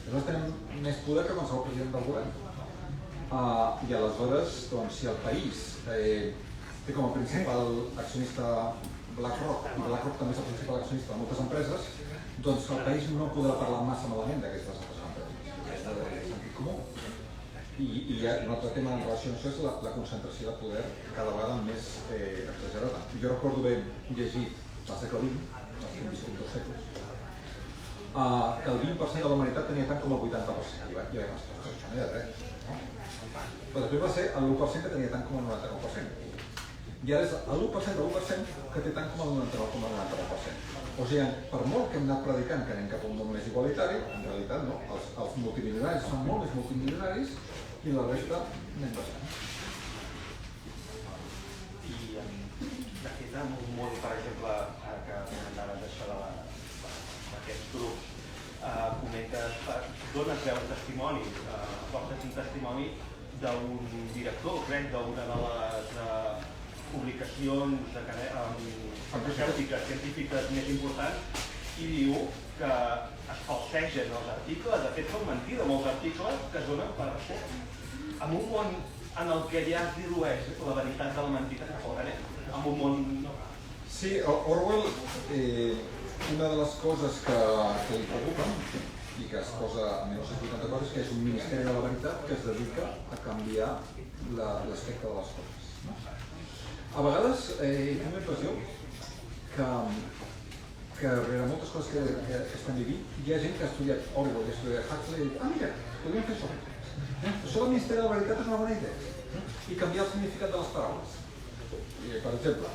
Nosaltres tenim més poder que qualsevol president del govern. I aleshores, doncs, si el país té com a principal accionista BlackRock, i BlackRock també és el principal accionista de moltes empreses, doncs el país no podrà parlar massa malament d'aquestes altres empreses. És de sentit comú. I hi ha un altre tema en relació amb això és la concentració de poder cada vegada més exagerada. Jo recordo haver llegit al segle XX, els que hem viscut 2 segles, que el 20% de la humanitat tenia tant com el 80%. I vaig pensar, això no hi ha res. Però després va ser l'1% que tenia tant com el 99%. I ara és l'1% de l'1% que té tant com el 99,99%. O sigui, per molt que hem anat predicant que anem cap a un món més igualitari, en realitat no. Els multimilionaris són molt més multimilionaris i la resta anem bastant. I de fet, en un món, per exemple, que comentaves això d'aquests grups, comentes, dones veu testimoni, portes un testimoni d'un director, crec, d'una de les publicacions farmacèutiques científiques més importants i diu que es falsegen els articles, de fet són mentida molts articles que es donen per cert. En un món en el que ja es dilueix la veritat de la mentida que fora, en un món... Sí, Orwell, una de les coses que li preocupen i que es posa a 1984 és que és un ministeri de la veritat que es dedica a canviar l'aspecte de les coses. A vegades tinc la impressió que darrere moltes coses que estem vivint hi ha gent que ha estudiat Orwell, ha estudiat Huxley i diu, mira, podríem fer això. Això del Ministeri de la Veritat és una bona idea. I canviar el significat de les paraules. Per exemple,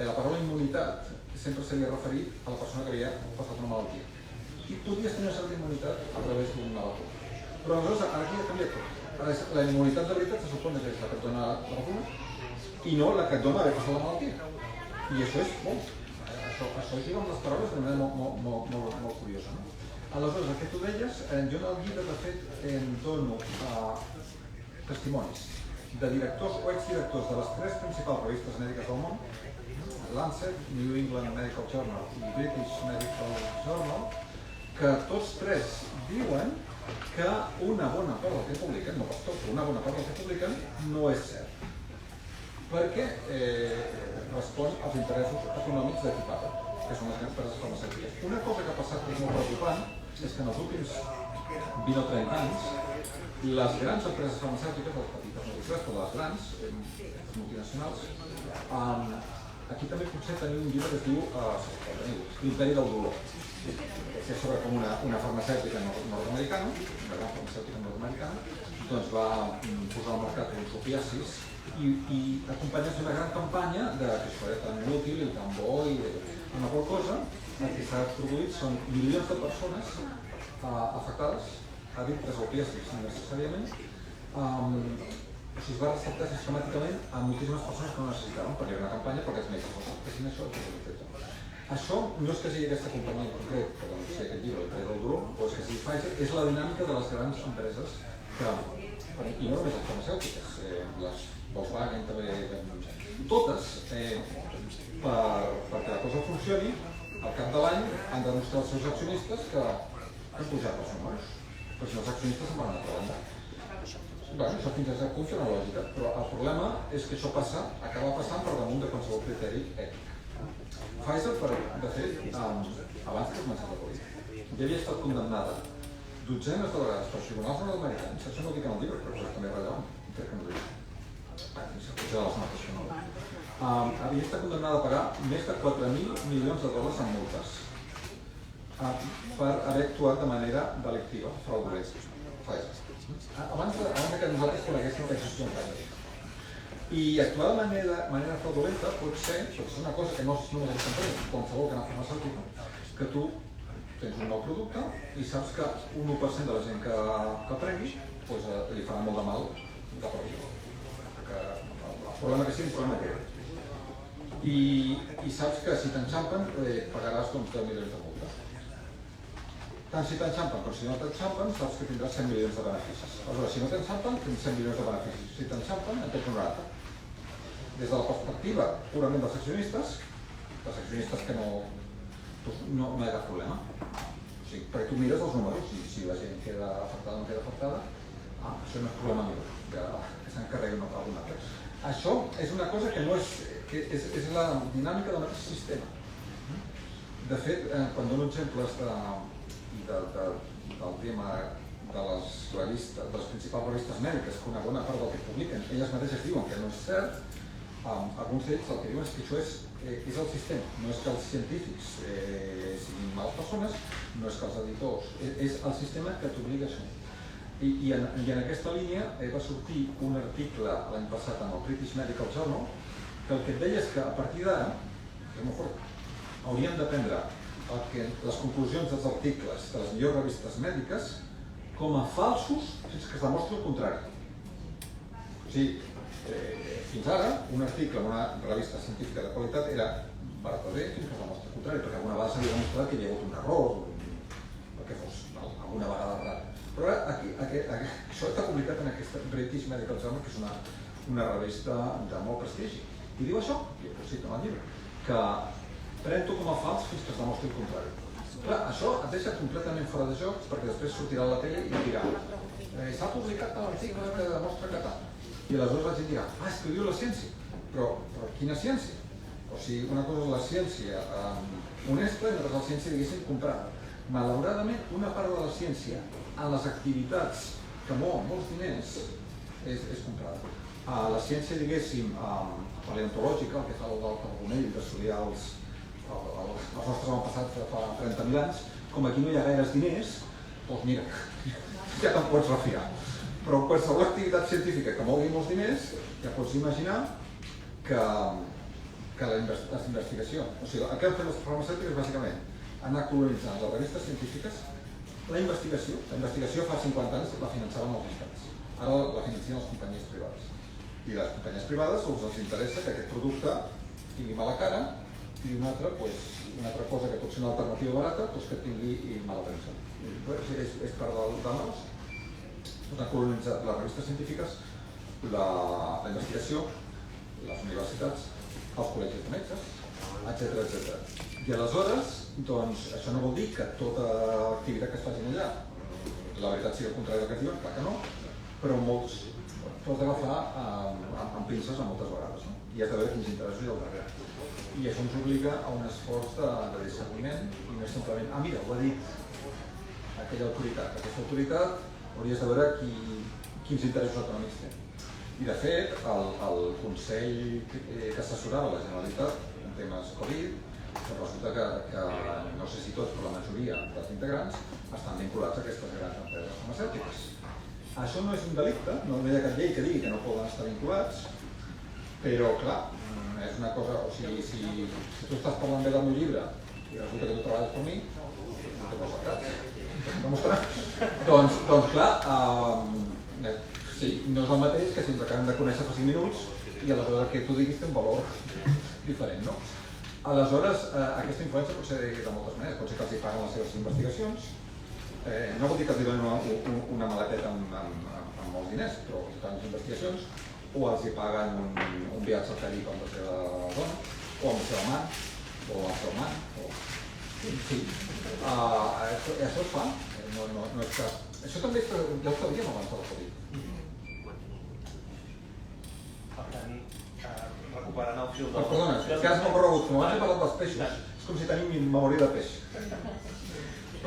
la paraula immunitat sempre s'havia referit a la persona que havia passat una malaltia. I podies tenir una certa immunitat a través d'una vacuna. Però aleshores ara aquí ha canviat tot. La immunitat de veritat se supone que és la que et dona la vacuna i no la que et dona haver passat la malaltia. I això és molt. Això lliga amb les paraules de manera molt curiosa. Aleshores, el que tu deies, jo en el llibre, de fet, em dono testimonis de directors o exdirectors de les 3 principals revistes mèdiques del món, Lancet, New England Medical Journal i British Medical Journal, que tots 3 diuen que una bona part del que publiquen, no pas tot, però una bona part del que publiquen no és cert. Perquè respon als interessos econòmics de qui paga, que són les grans empreses farmacèutiques. Una cosa que ha passat que és molt preocupant és que en els últims 20 o 30 anys les grans empreses farmacèutiques, les petites no dic res, però les grans, les multinacionals, aquí també potser teniu un llibre que es diu L'imperi del dolor, que és sobre com una farmacèutica nord-americana, una gran farmacèutica nord-americana, doncs va posar al mercat uns opiacis i acompanyats d'una gran campanya que això era tan inútil i tan bo i una qual cosa el que s'ha produït són milions de persones afectades addictes a opiacis necessàriament. O sigui, es va receptar sistemàticament a moltíssimes persones que no necessitaven perquè era una campanya perquè els metges fessin això, etc. Això no és que sigui aquesta companyia en concret, però no sé aquest llibre, el del dolor, o és que sigui Pfizer, és la dinàmica de les grans empreses que, i no només les farmacèutiques, les Volkswagen també, totes, perquè la cosa funcioni, al cap de l'any han de demostrar als seus accionistes que han pujat els números, però si no els accionistes se'n van a la banda. Això fins a cert punt té una lògica, però el problema és que això acaba passant per damunt de qualsevol criteri ètic. Pfizer, de fet, abans que començés la Covid, ja havia estat condemnada dotzenes de vegades per tribunals nord-americans, això no ho dic en el llibre, però és també rellevant, crec que no ho dic. Potser de les notes, això no. Havia estat condemnada a pagar més de 4.000 milions de dòlars en multes per haver actuat de manera delictiva, fraudulenta. Abans que nosaltres coneguéssim que això és un canvi. I actuar de manera fraudulenta pot ser una cosa que no és només el company, qualsevol canal farmacèutica, que tu tens un nou producte i saps que un 1% de la gent que prengui li farà molt de mal de per vida. El problema que sigui un problema greu. I saps que si t'enxampen pagaràs 10 milions de multa. Tant si t'enxampen com si no t'enxampen, saps que tindràs 100 milions de beneficis. Aleshores, si no t'enxampen, tens 100 milions de beneficis. Si t'enxampen, en tens 90. Des de la perspectiva purament dels accionistes que no hi ha cap problema. O sigui, perquè tu mires els números i si la gent queda afectada o no queda afectada, això no és problema meu, que s'encarregui algun altre. Això és una cosa que no és la dinàmica del mateix sistema. De fet, quan dono exemples del tema de les principals revistes mèdiques, que una bona part del que publiquen, elles mateixes diuen que no és cert, alguns d'ells el que diuen és que això és el sistema, no és que els científics siguin males persones, no és que els editors, és el sistema que t'obliga a això. I en aquesta línia va sortir un article l'any passat en el British Medical Journal que el que et deia és que a partir d'ara, hauríem de prendre les conclusions dels articles de les millors revistes mèdiques com a falsos fins que es demostri el contrari. O sigui, fins ara, un article en una revista científica de qualitat era verdader fins que es demostri el contrari, perquè alguna vegada s'havia demostrat que hi havia hagut un error, perquè fos alguna vegada rara. Però ara, això està publicat en aquesta British Medical Journal, que és una revista de molt prestigi. I diu això, i ho cito en el llibre, que pren-t'ho com a fals fins que es demostri el contrari. Clar, això et deixa completament fora de jocs perquè després sortirà a la tele i dirà s'ha publicat l'article que demostra que tal. I aleshores la gent dirà, és que ho diu la ciència. Però quina ciència? O sigui, una cosa és la ciència honesta i una cosa és la ciència, diguéssim, comprada. Malauradament, una part de la ciència en les activitats que mouen molts diners és comprada. La ciència, diguéssim, paleontològica, el que fa el del Carbonell d'estudiar els nostres avantpassats fa 30.000 anys, com aquí no hi ha gaires diners, doncs mira, ja te'n pots refiar. Però qualsevol activitat científica que mogui molts diners, ja pots imaginar que la investigació, o sigui, el que han fet les farmacèutiques bàsicament anar colonitzant les revistes científiques. La investigació fa 50 anys la finançaven els estats, ara la financen les companyies privades. I les companyies privades els interessa que aquest producte tingui mala cara i una altra cosa que pot ser una alternativa barata que tingui mala premsa. És part del negoci. Han colonitzat les revistes científiques, la investigació, les universitats, els col·legis de metges, etc. I aleshores, doncs, això no vol dir que tota activitat que es faci allà, la veritat sigui el contrari del que diuen, clar que no, però molts pots agafar amb pinces moltes vegades, no? I has de veure quins interessos hi ha al darrere. I això ens obliga a un esforç de discerniment i no és simplement, mira, ho ha dit aquella autoritat. Aquesta autoritat hauries de veure quins interessos econòmics té. I de fet, el Consell que assessorava la Generalitat en temes Covid, resulta que no sé si tots, però la majoria dels integrants estan vinculats a aquestes grans empreses farmacèutiques. Això no és un delicte, no hi ha cap llei que digui que no poden estar vinculats, però clar, és una cosa, o sigui, si tu estàs parlant bé del meu llibre i resulta que tu treballes per mi, no te pots aclarar, demostrar. Doncs clar, sí, no és el mateix que si ens acabem de conèixer fa 5 minuts i aleshores que tu diguis té un valor diferent, no? Aleshores, aquesta influència pot ser de moltes maneres, pot ser que els hi paguen les seves investigacions, no vol dir que els hi donen una maleteta amb molts diners, però hi fan les investigacions, o els hi paguen un viatge al Carib amb la seva dona, o amb la seva amant, o amb el seu amant, o... Sí, això es fa, no és que... Això també ja ho sabíem abans de la Covid. Per tant, recuperant el fil Però perdona, és que has corregut, com abans he parlat dels peixos, és com si tenim memòria de peix.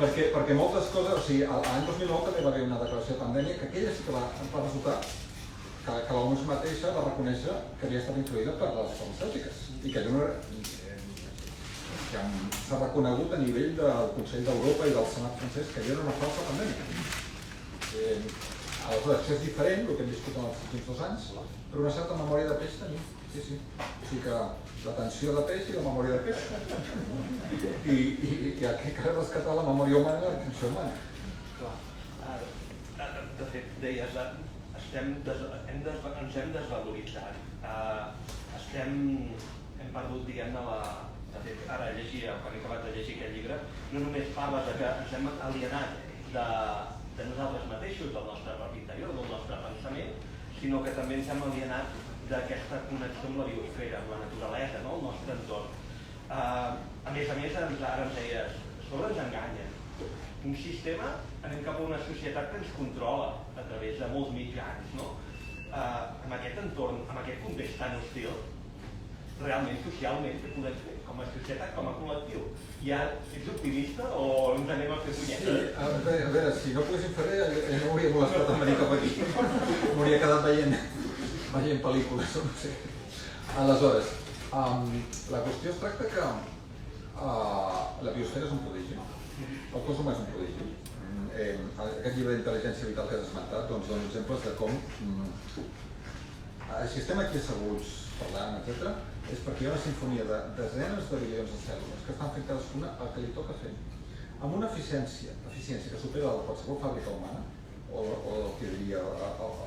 Perquè moltes coses, o sigui, l'any 2009 també va haver una declaració de pandèmia que aquella sí que va resultar que l'OMS mateixa va reconèixer que havia estat influïda per les farmacèutiques i que s'ha reconegut a nivell del Consell d'Europa i del Senat francès que hi havia una falsa pandèmia. Aleshores, això és diferent, el que hem viscut en els últims 2 anys, però una certa memòria de peix tenim. Sí, sí. O sigui que l'atenció de peix i la memòria de peix. I aquí cal rescatar la memòria humana i l'atenció humana. Clar. De fet, deies, ens hem desvaloritzat. Hem perdut, diguem-ne, de fet, ara llegia, quan he acabat de llegir aquest llibre, no només parla que ens hem alienat de nosaltres mateixos, del nostre propi interior, del nostre pensament, sinó que també ens hem alienat d'aquesta connexió amb la biosfera, amb la naturalesa, no? El nostre entorn. A més, ara ens deies, sobre ens enganyen. Un sistema, anem cap a una societat que ens controla a través de molts mitjans, no? Amb aquest entorn, amb aquest context tan hostil, realment, socialment, què podem fer? Com a societat, com a col·lectiu. Ja ets optimista o ens anem a fer punyetes? Sí, a veure, si no poguéssim fer res, ja no hauria molestat en venir cap aquí. M'hauria quedat veient pel·lícules, no sé. Aleshores, la qüestió es tracta que la biosfera és un prodigi, el cos humà és un prodigi. Aquest llibre d'intel·ligència vital que has esmentat dona exemples de com si estem aquí asseguts parlant, etc., és perquè hi ha una sinfonia de desenes de bilions de cèl·lules que estan fent cadascuna el que li toca fer, amb una eficiència que supera la de qualsevol fàbrica humana, o que diria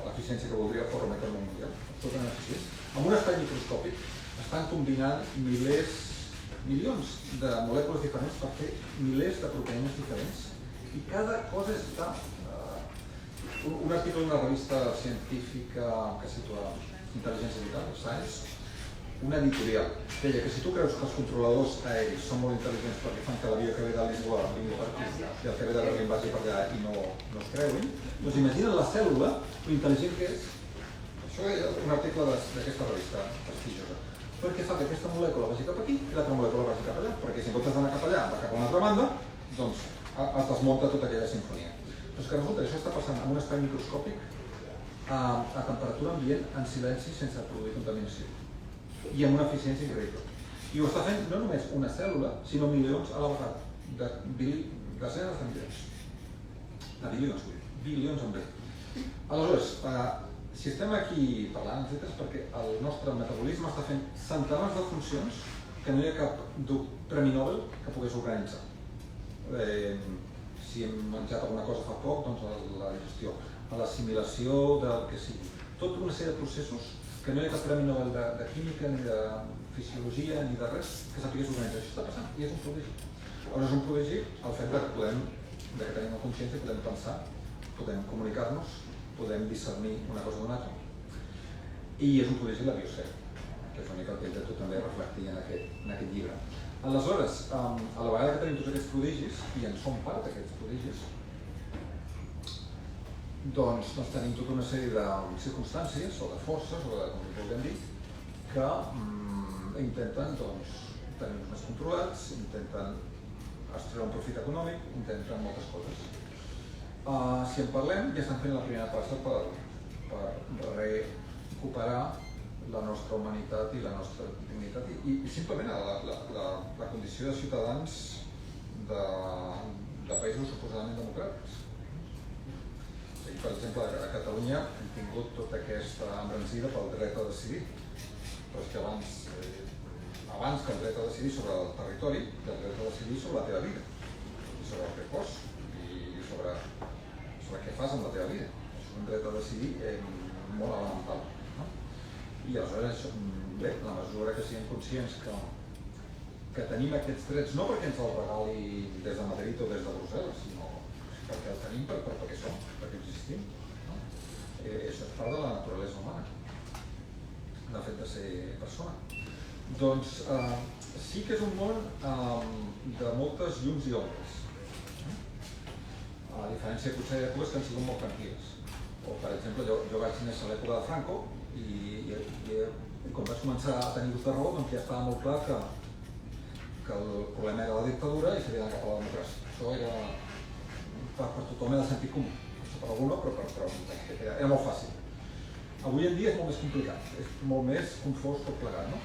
l'eficiència que voldria el Fòrum Econòmic Mundial, absolutament eficients, amb un espai microscòpic estan combinant milions de molècules diferents per fer milers de proteïnes diferents i cada cosa està... Un article d'una revista científica que situa intel·ligència vital, Science, una editorial, deia que si tu creus que els controladors aèris són molt intel·ligents perquè fan que l'avió que ve de Lisboa vingui per aquí i el que ve de Berlín vagi per allà i no es creuin, doncs imagina't la cèl·lula, l'intel·ligent que és. Això és un article d'aquesta revista prestigiosa. Perquè fa que aquesta molècula vagi cap aquí i l'altra molècula vagi cap allà, perquè si en comptes d'anar cap allà va cap a una altra banda, doncs es desmunta tota aquella sinfonia. Però és que resulta que això està passant en un espai microscòpic a temperatura ambient, en silenci, sense produir contaminació i amb una eficiència increïble. I ho està fent no només una cèl·lula, sinó milions a la vegada, desenes de milions. De bilions, bilions amb B. Aleshores, si estem aquí parlant, etc., és perquè el nostre metabolisme està fent centenars de funcions que no hi ha cap premi Nobel que pogués organitzar. Si hem menjat alguna cosa fa poc, doncs la digestió, l'assimilació del que sigui. Tota una sèrie de processos que no hi ha cap premi Nobel de química, ni de fisiologia, ni de res que sapigués organitzar. Això està passant i és un prodigi. Llavors és un prodigi el fet que tenim la consciència, podem pensar, podem comunicar-nos, podem discernir una cosa d'una altra. I és un prodigi la biosfera, que és una mica el que intento també reflectir en aquest llibre. Aleshores, a la vegada que tenim tots aquests prodigis, i en som part d'aquests prodigis, doncs tenim tota una sèrie de circumstàncies o de forces, o de com ho vulguem dir, que intenten tenir-nos més controlats, intenten extreure un profit econòmic, intenten moltes coses. Si en parlem, ja estan fent la primera passa per recuperar la nostra humanitat i la nostra dignitat i simplement la condició de ciutadans de països suposadament democràtics. Per exemple, a Catalunya hem tingut tota aquesta embranzida pel dret a decidir, però és que abans que el dret a decidir sobre el territori, el dret a decidir sobre la teva vida, i sobre el teu cos, i sobre què fas amb la teva vida. És un dret a decidir molt elemental. I aleshores, bé, la mesura que siguem conscients que tenim aquests drets, no perquè ens els regali des de Madrid o des de Brussel·les, sinó perquè el tenim perquè som, perquè existim. Això és part de la naturalesa humana. del fet de ser persona. Doncs sí que és un món de moltes llums i ombres. A diferència potser d'èpoques que han sigut molt tranquil·les. O, per exemple, jo vaig néixer a l'època de Franco i quan vaig començar a tenir gust de raó, doncs ja estava molt clar que el problema era la dictadura i s'havia d'anar cap a la democràcia. Això era per tothom era de sentit comú. Això per algú no, però era molt fàcil. Avui en dia és molt més complicat, és molt més confós tot plegat, no?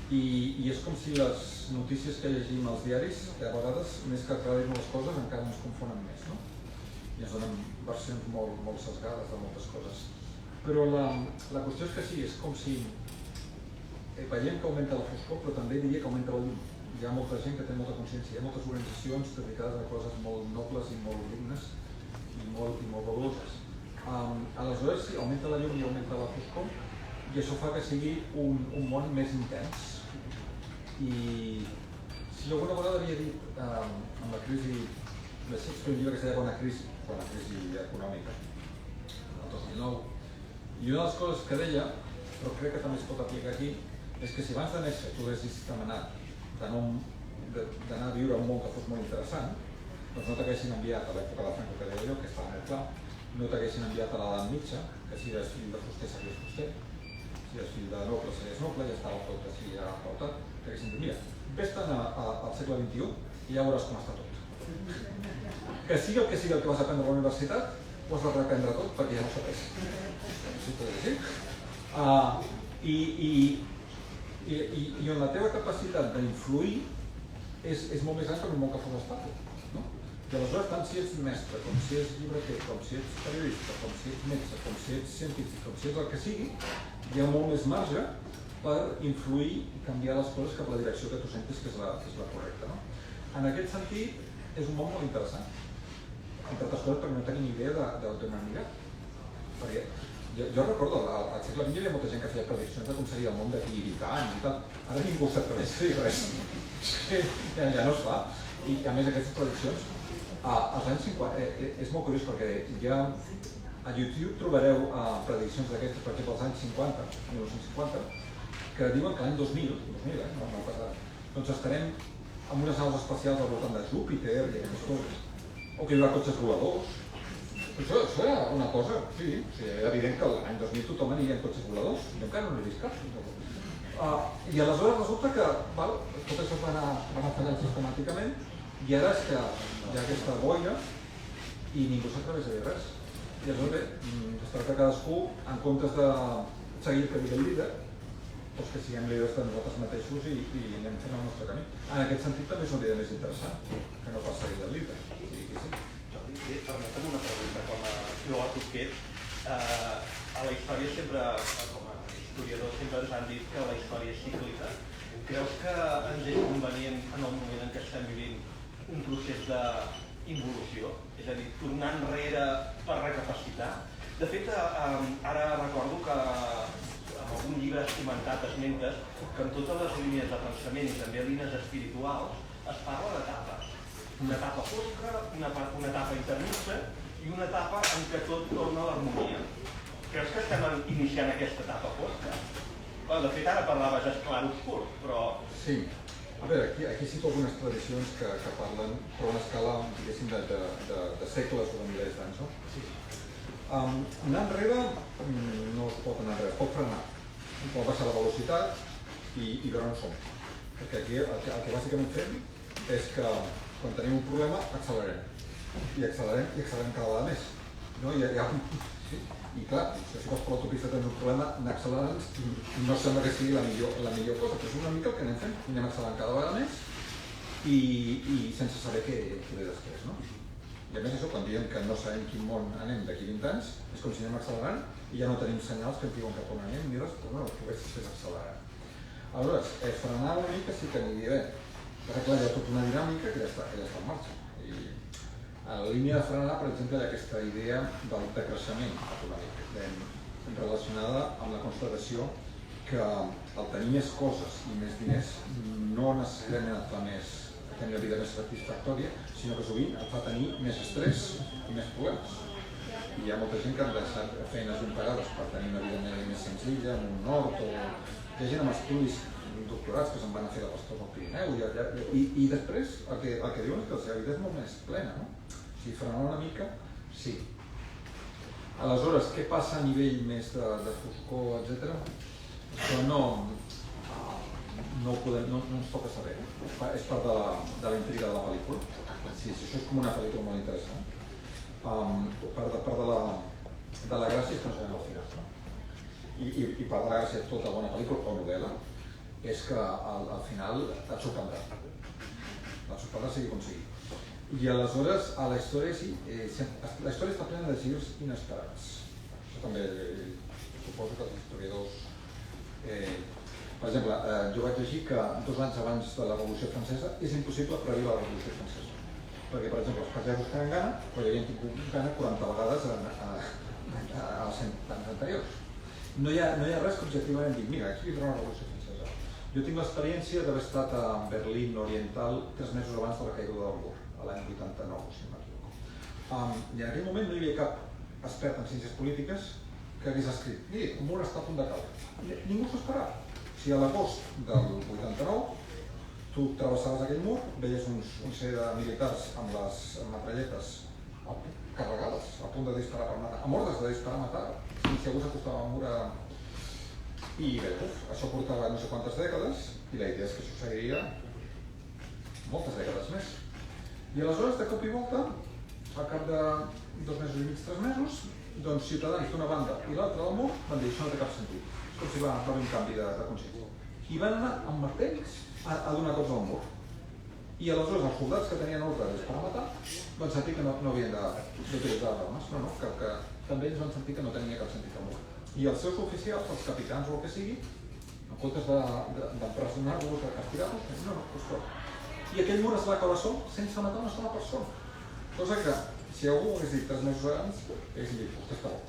I és com si les notícies que llegim als diaris, que a vegades, més que aclarir-nos les coses, encara ens confonen més, no? I ens donen versions molt sesgades de moltes coses. Però la qüestió és que sí, és com si veiem que augmenta la foscor, però també diria que augmenta la llum. Hi ha molta gent que té molta consciència, hi ha moltes organitzacions dedicades a coses molt nobles i molt dignes i molt valuoses. Aleshores, sí, augmenta la llum i augmenta la foscor, i això fa que sigui un món més intens. I si alguna vegada havia dit amb la crisi, vaig escriure un llibre que es deia Bona crisi econòmica, el 2009, i una de les coses que deia, però crec que també es pot aplicar aquí, és que si abans de néixer tu haguessis demanat d'anar a viure a un món que fos molt interessant, doncs no t'haguessin enviat a l'època de Franco, que deia jo, que estava molt clar, no t'haguessin enviat a l'edat mitja, que si eres fill de fuster series fuster, si eres fill de noble series noble, ja estava tot així ja pautat, t'haguessin dit, mira, vés-te'n al segle XXI i ja veuràs com està tot. Que sigui el que vas aprendre a la universitat, ho has de reprendre tot perquè ja no sabés. Sí, pot dir així. I on la teva capacitat d'influir és molt més gran que en un món que fos estable. I aleshores, tant si ets mestre, com si ets llibreter, com si ets periodista, com si ets metge, com si ets científic, com si ets el que sigui, hi ha molt més marge per influir i canviar les coses cap a la direcció que tu sentis que és la correcta. En aquest sentit, és un món molt interessant. Entre altres coses perquè no tenim idea d'on hem mirat. Perquè jo recordo, al segle XX hi havia molta gent que feia prediccions de com seria el món d'aquí 20 anys i tal. Ara ningú s'atreveix a dir res. Ja no es fa. I a més aquestes prediccions, als anys 50, és molt curiós perquè ja a YouTube trobareu prediccions d'aquestes, per exemple, als anys 50, 1950, que diuen que l'any 2000, no passat, doncs estarem amb unes naus espacials al voltant de Júpiter i aquestes coses, o que hi haurà cotxes voladors. Això era una cosa, sí, era evident que l'any 2000 tothom aniria en cotxes voladors, jo encara no n'he vist cap. I aleshores resulta que tot això va anar fallant sistemàticament i ara és que hi ha aquesta boira i ningú s'atreveix a dir res. I aleshores es tracta que cadascú, en comptes de seguir el que digui el líder, doncs que siguem líders de nosaltres mateixos i anem fent el nostre camí. En aquest sentit també és una idea més interessant que no pas seguir el líder. Jordi, permetem una pregunta. Com a filòsof que ets, a la història sempre, com a historiador, sempre ens han dit que la història és cíclica. Creus que ens és convenient en el moment en què estem vivint un procés d'involució? És a dir, tornar enrere per recapacitar? De fet, ara recordo que en algun llibre has comentat, esmentes, que en totes les línies de pensament i també línies espirituals es parla d'etapes. Una etapa fosca, una etapa intermitja i una etapa en què tot torna a l'harmonia. Creus que estem iniciant aquesta etapa fosca? De fet, ara parlaves d'esclar-obscur, però... Sí. A veure, aquí cito algunes tradicions que parlen per una escala, diguéssim, de segles o de milers d'anys, no? Sí. Anar enrere no es pot anar enrere, es pot frenar. Pot baixar la velocitat i veure on som. Perquè aquí el que bàsicament fem és que quan tenim un problema accelerem. I accelerem cada vegada més. I clar, si vas per l'autopista tens un problema, anar accelerant i no sembla que sigui la millor cosa, però és una mica el que anem fent, anem accelerant cada vegada més i sense saber què ve després, no? I a més això, quan diem que no sabem quin món anem d'aquí 20 anys, és com si anem accelerant i ja no tenim senyals que ens diuen cap on anem ni res, però no, el que veig és accelerant. Aleshores, frenar una mica sí que aniria bé, perquè clar, hi ha tota una dinàmica que ja està en marxa. A la línia de frenar, per exemple, hi ha aquesta idea del decreixement econòmic, relacionada amb la constatació que el tenir més coses i més diners no necessàriament et fa tenir una vida més satisfactòria, sinó que sovint et fa tenir més estrès i més problemes. hi ha molta gent que han deixat feines impagades per tenir una vida més senzilla, en un nord, o hi ha gent amb estudis doctorats que se'n van a fer de pastors al Pirineu, i després el que diuen és que la seva vida és molt més plena, no? Si frenar una mica, sí. Aleshores, què passa a nivell més de foscor, etc.? Això no ens toca saber, és part de la intriga de la pel·lícula. Sí, això és com una pel·lícula molt interessant. Part de la gràcia és que no sabem el final, no? I part de la gràcia de tota bona pel·lícula o novel·la és que al final et sorprendrà. Et sorprendrà sigui com sigui. I aleshores, a la història sí, la història està plena de girs inesperats. Això també suposo que els historiadors... Per exemple, jo vaig llegir que 2 anys abans de la Revolució Francesa és impossible predir la Revolució Francesa. Perquè, per exemple, els pagesos tenen gana, però hi havien tingut gana 40 vegades als 100 anys anteriors. No hi ha res que objectivament digui, mira, aquí hi haurà una Revolució Francesa. Jo tinc l'experiència d'haver estat a Berlín Oriental 3 mesos abans de la caiguda del mur, a l'any 89, si no m'equivoco. I en aquell moment no hi havia cap expert en ciències polítiques que hagués escrit, miri, el mur està a punt de caure. Ningú s'ho esperava. Si a l'agost del 89 tu travessaves aquell mur, veies un sèrie de militars amb les metralletes carregades, a punt de disparar per matar, amb ordres de disparar a matar, si algú s'acostava al mur I bé, això portava no sé quantes dècades, i la idea és que això seguiria moltes dècades més. I aleshores, de cop i volta, al cap de 2 mesos i mig, 3 mesos, doncs ciutadans d'una banda i l'altra del mur van dir això no té cap sentit. És com si va haver un canvi de consciència. I van anar amb martells a donar cops al mur. I aleshores els soldats que tenien ordres per matar van sentir que no havien d'utilitzar armes, que també ells van sentir que no tenia cap sentit el mur. I els seus oficials, els capitans o el que sigui, en comptes d'empresonar-los, de castigar-los, no, I aquell mur es va acabar sol sense matar una sola persona. Cosa que, si algú ho hagués dit 3 mesos abans, hagués dit, vostè està bo.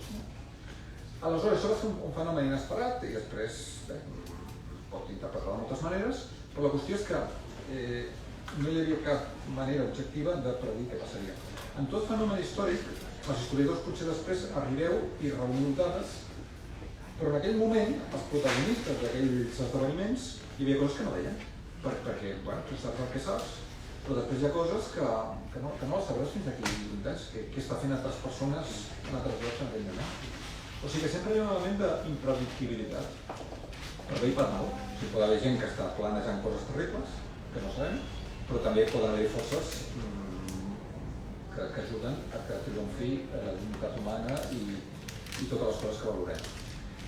Aleshores, això va ser un fenomen inesperat i després pot interpretar de moltes maneres, però la qüestió és que no hi havia cap manera objectiva de predir què passaria. En tot fenomen històric, els historiadors potser després arribeu i reuniu dades, però en aquell moment, els protagonistes d'aquells esdeveniments, hi havia coses que no deien, perquè, tu saps el que saps, però després hi ha coses que no les sabràs fins d'aquí 20 anys, què està fent altres persones en altres llocs en aquell moment. O sigui que sempre hi ha un element d'impredictibilitat, per bé i per mal. O sigui, pot haver gent que està planejant coses terribles, que no sabem, però també poden haver forces que ajuden a que triomfi la dignitat humana i totes les coses que valorem.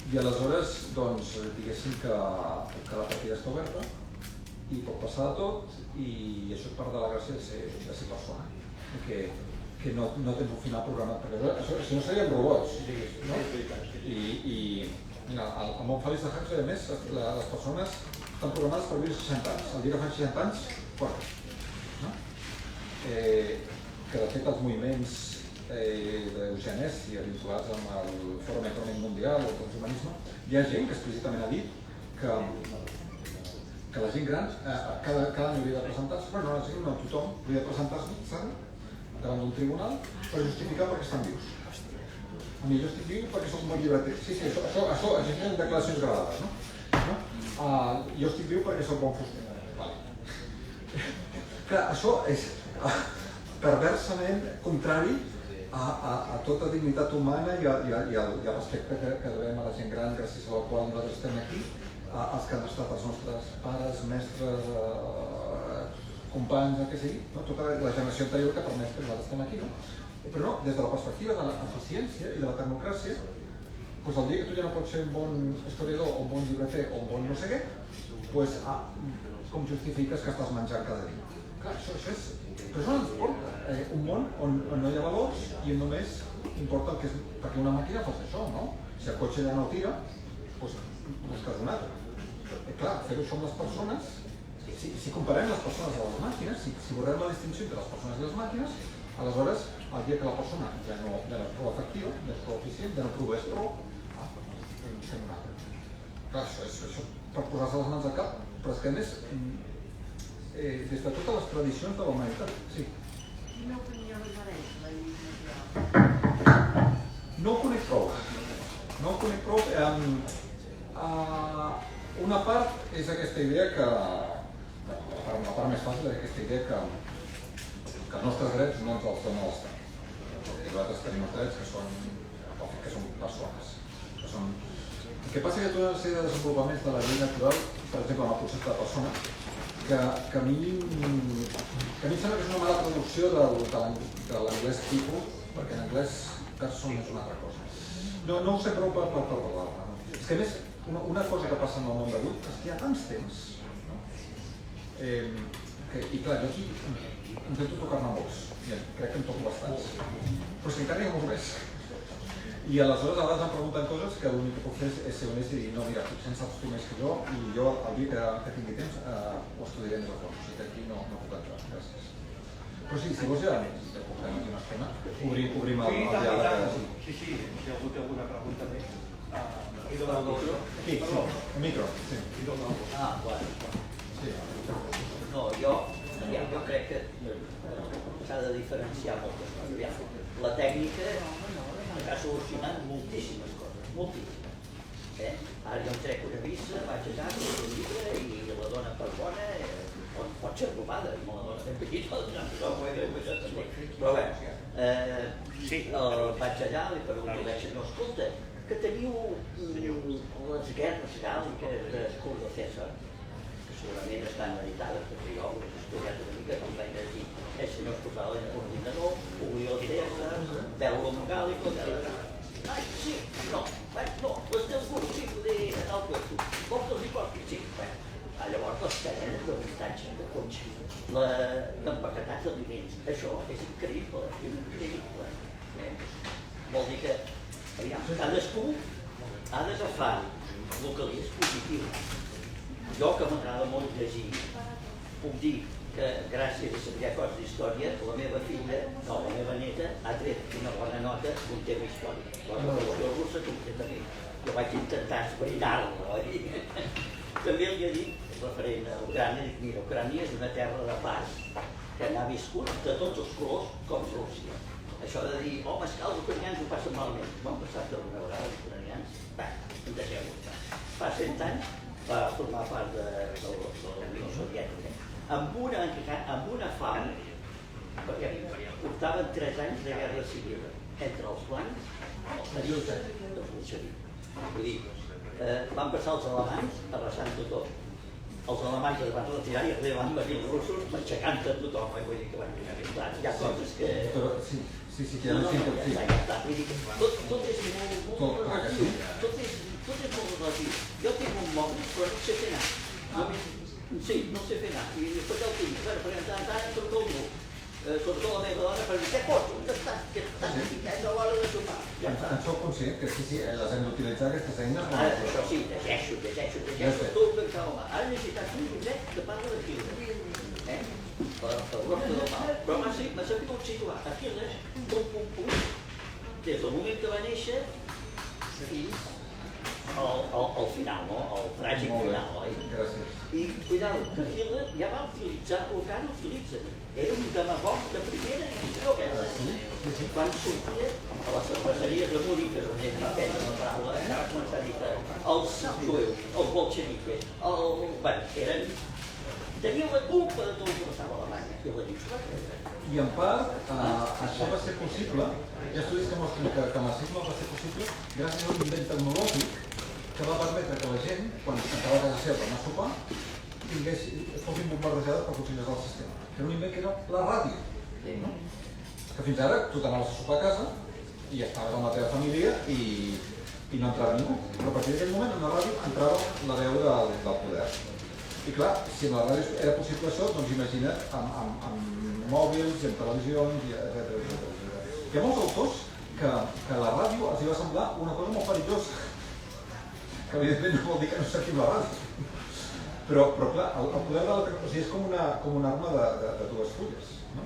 I aleshores, doncs, diguéssim que la partida està oberta i pot passar de tot i això és part de la gràcia de ser persona. Que no tens un final programat, perquè això no serien robots, no? I al món feliç de Huxley, a més, les persones estan programades per viure 60 anys. El dia que fan 60 anys, fora. Que de fet els moviments d'eugenèsia vinculats amb el Fòrum Econòmic Mundial o el transhumanisme, hi ha gent que explícitament ha dit que la gent gran cada any hauria de presentar-se, però no la gent, no tothom hauria de presentar-se davant d'un tribunal per justificar perquè estan vius. A mi jo estic viu perquè soc un bon llibreter. Sí, això són declaracions gravades, no? Jo estic viu perquè soc bon fuster. Clar, això és perversament contrari a tota dignitat humana i al respecte que devem a la gent gran gràcies a la qual nosaltres estem aquí, els que han estat els nostres pares, mestres, companys, el que sigui, tota la generació anterior que ha permès que nosaltres estem aquí, no? Però no, des de la perspectiva de l'eficiència i de la tecnocràcia, el dia que tu ja no pots ser un bon historiador o un bon llibreter o un bon no sé què, com justifiques que estàs menjant cada dia? Clar, això és... Però això ens porta un món on no hi ha valors i només importa el que és... Perquè una màquina fa això, no? Si el cotxe ja no tira, doncs busques un altre. Clar, fer-ho això amb les persones, si comparem les persones a les màquines, si borrem la distinció entre les persones i les màquines, aleshores, el dia que la persona ja no és prou efectiva, no és prou eficient, ja no produeix prou, fem un altre. Clar, això per posar-se les mans al cap, però és que a més, des de totes les tradicions de la humanitat, sí. Quina opinió li mereix la llei natural? No ho conec prou. No ho conec prou. Una part és aquesta idea que, la part més fàcil és aquesta idea que els nostres drets no ens els dona l'Estat. I nosaltres tenim uns drets que són persones. El que passa és que hi ha una sèrie de desenvolupaments de la llei natural, per exemple, amb el concepte de persona, que a mi em sembla que és una mala traducció de l'anglès people, perquè en anglès person és una altra cosa. No ho sé prou per parlar-ne. És que a més, una cosa que passa en el món d'avui és que hi ha tants temps, no? I clar, jo aquí intento tocar-ne molts, crec que en toco bastants, però és que encara hi ha molt més. I aleshores a vegades em pregunten coses que l'únic que puc fer és ser honest i dir no, mira, potser en saps tu més que jo i jo el dia que tingui temps ho estudiaré més a fons, o sigui que aquí no puc entrar. Gràcies. Però sí, si vols ja portem aquí una estona, obrim el diàleg. Sí, si ha hagut alguna pregunta més. Aquí, sí, el micro. Bueno. Sí. No, jo crec que s'ha de diferenciar moltes coses. La tècnica ha solucionat moltíssimes coses, moltíssimes. Ara jo em trec una vista, vaig allà, amb un llibre i la dona per bona, pot ser robada, i me la dona ben petita, però bé, vaig allà i li pregunto, senyor, escolta, que teniu les guerres gàl·liques de Julio César, que segurament estan editades, perquè jo ho he estudiat una mica, com vaig dir, el senyor es posava en l'ordinador, Julio César, Bellum Gallico, ai, sí, no, les del grup, sí, el puesto, com dels hipòcrits, sí, llavors les cadenes de muntatge de cotxe, l'empaquetat d'aliments, això és increïble, vol dir que cadascú ha d'agafar el que li és positiu. Jo, que m'agrada molt llegir, puc dir que gràcies a saber coses d'història, la meva neta, ha tret una bona nota d'un tema històric. La Revolució Russa, concretament. Jo vaig intentar esbrinar-la, oi? També li he dit, referent a Ucrània, dic, mira, Ucrània és una terra de pas, que n'ha viscut de tots els colors com Rússia. Això de dir, home, és que els ucranians ho passen malament. M'han passat d'alguna vegada els ucranians? Va, em deixeu-ho. Fa 100 anys va formar part de la Unió Soviètica. Amb una fam, perquè portaven 3 anys de guerra civil entre els blancs i els bolxevics. Vull dir, van passar els alemanys arrasant tothom. Els alemanys es van retirar i arriba van venir els russos matxacant a tothom. Vull dir que van donar ben clar. Hi ha coses que... Sí, que ja no tinc cap fill. Tot és molt relatiu. Tot és molt relatiu. Jo tinc un mòbil, però no sé fer anar. Sí, no sé fer anar. I després el tinc. Per tant, truco algú. Sobretot la meva dona, per dir, què pots? On estàs? Que estàs aquí? És l'hora de sopar. En soc conscient que sí, les hem d'utilitzar aquestes eines. Això sí, llegeixo. Tot el que home. Ara he necessitat un llibret que parla de Hitler. Per l'ordre del mal. Però m'ha sabut situar a Hitler punt, des del moment que va néixer fins al final, no? El tràgic final, oi? Gràcies. I, cuidado, que Hitler ja va utilitzar el que ara utilitza. Era un demagog de primera edició, quan sortia a les cerveseries de Múnich, que és on ell va prendre la paraula, va començar a dir que els jueus, els bolxeviques, eren... tenien la culpa de tot el que passava a Alemanya, i la dius va prendre. I en part, això va ser possible, hi ha estudis que mostren que el nazisme va ser possible gràcies a un invent tecnològic que va permetre que la gent, quan s'entrava a casa seva per anar a sopar, fossin bombardejades per consignes del sistema. Que era un invent que era la ràdio. No? Que fins ara tu t'anaves a sopar a casa i estaves amb la teva família i no entrava ningú. Però a partir d'aquell moment en la ràdio entrava la veu del poder. I clar, si en la ràdio era possible això, doncs imagina't amb mòbils i amb televisions, etc. Hi ha molts autors que la ràdio els va semblar una cosa molt perillosa, que evidentment no vol dir que no sentim la ràdio. Però clar, el poder de la tecnologia és com una arma de dues fulles. No?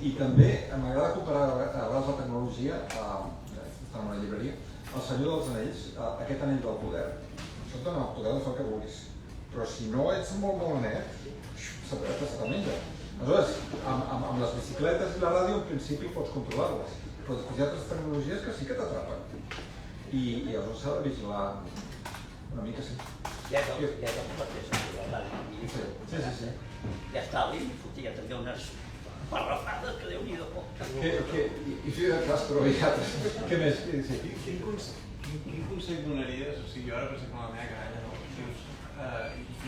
I també m'agrada comparar a vegades la tecnologia, està en una llibreria, el Senyor dels Anells, aquest anell del poder. Això et dona el poder de fer el que vulguis. Però si no ets molt net, se te'l menja. Aleshores, amb les bicicletes i la ràdio en principi pots controlar-les, però després hi ha altres tecnologies que sí que t'atrapen. I llavors s'ha de vigilar una mica, sí. Ja és el mateix, Sí. ja està, li fotia també unes parrafades que Déu-n'hi-do. I Fidel Castro i altres. Què més? Quin consell donaries? O sigui, jo ara, per exemple, a la meva canalla, no? Dius,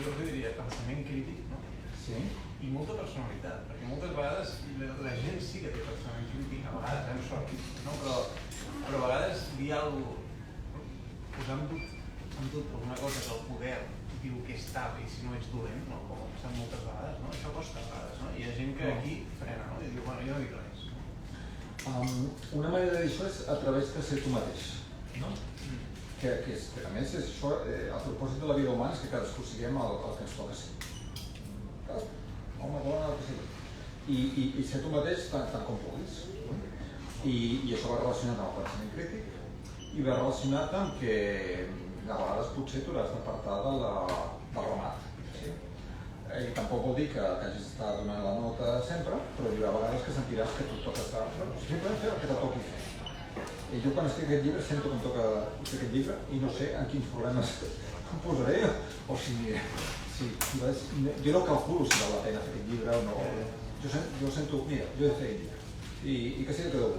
jo diria pensament crític, no? Sí. I molta personalitat, perquè moltes vegades la gent sí que té pensament crític, a vegades, amb sort, no? Però a vegades dir alguna cosa, posar en dubte alguna cosa que el poder diu que és tal i si no ets dolent, no? Com ha passat moltes vegades, no? Això costa a vegades, no? Hi ha gent que aquí frena, no? I diu, bueno, jo no dic res. Una manera de dir això és a través de ser tu mateix, no? Que a més és això, el propòsit de la vida humana és que cadascú siguem el que ens toca ser. Home, dona, el que sigui. I ser tu mateix tant com puguis. I això va relacionat amb el pensament crític i va relacionat amb que a vegades potser tu l'has d'apartar del ramat. Sí? I tampoc vol dir que hagis d'estar donant la nota sempre, però hi haurà vegades que sentiràs que tu et toca estar... Simplement fer el que te toqui fer. I jo quan escric aquest llibre sento que em toca fer aquest llibre i no sé en quins problemes em posaré o si jo no calculo si val la pena fer aquest llibre o no. Jo sento, mira, jo he de fer aquest llibre i que sigui el que deu.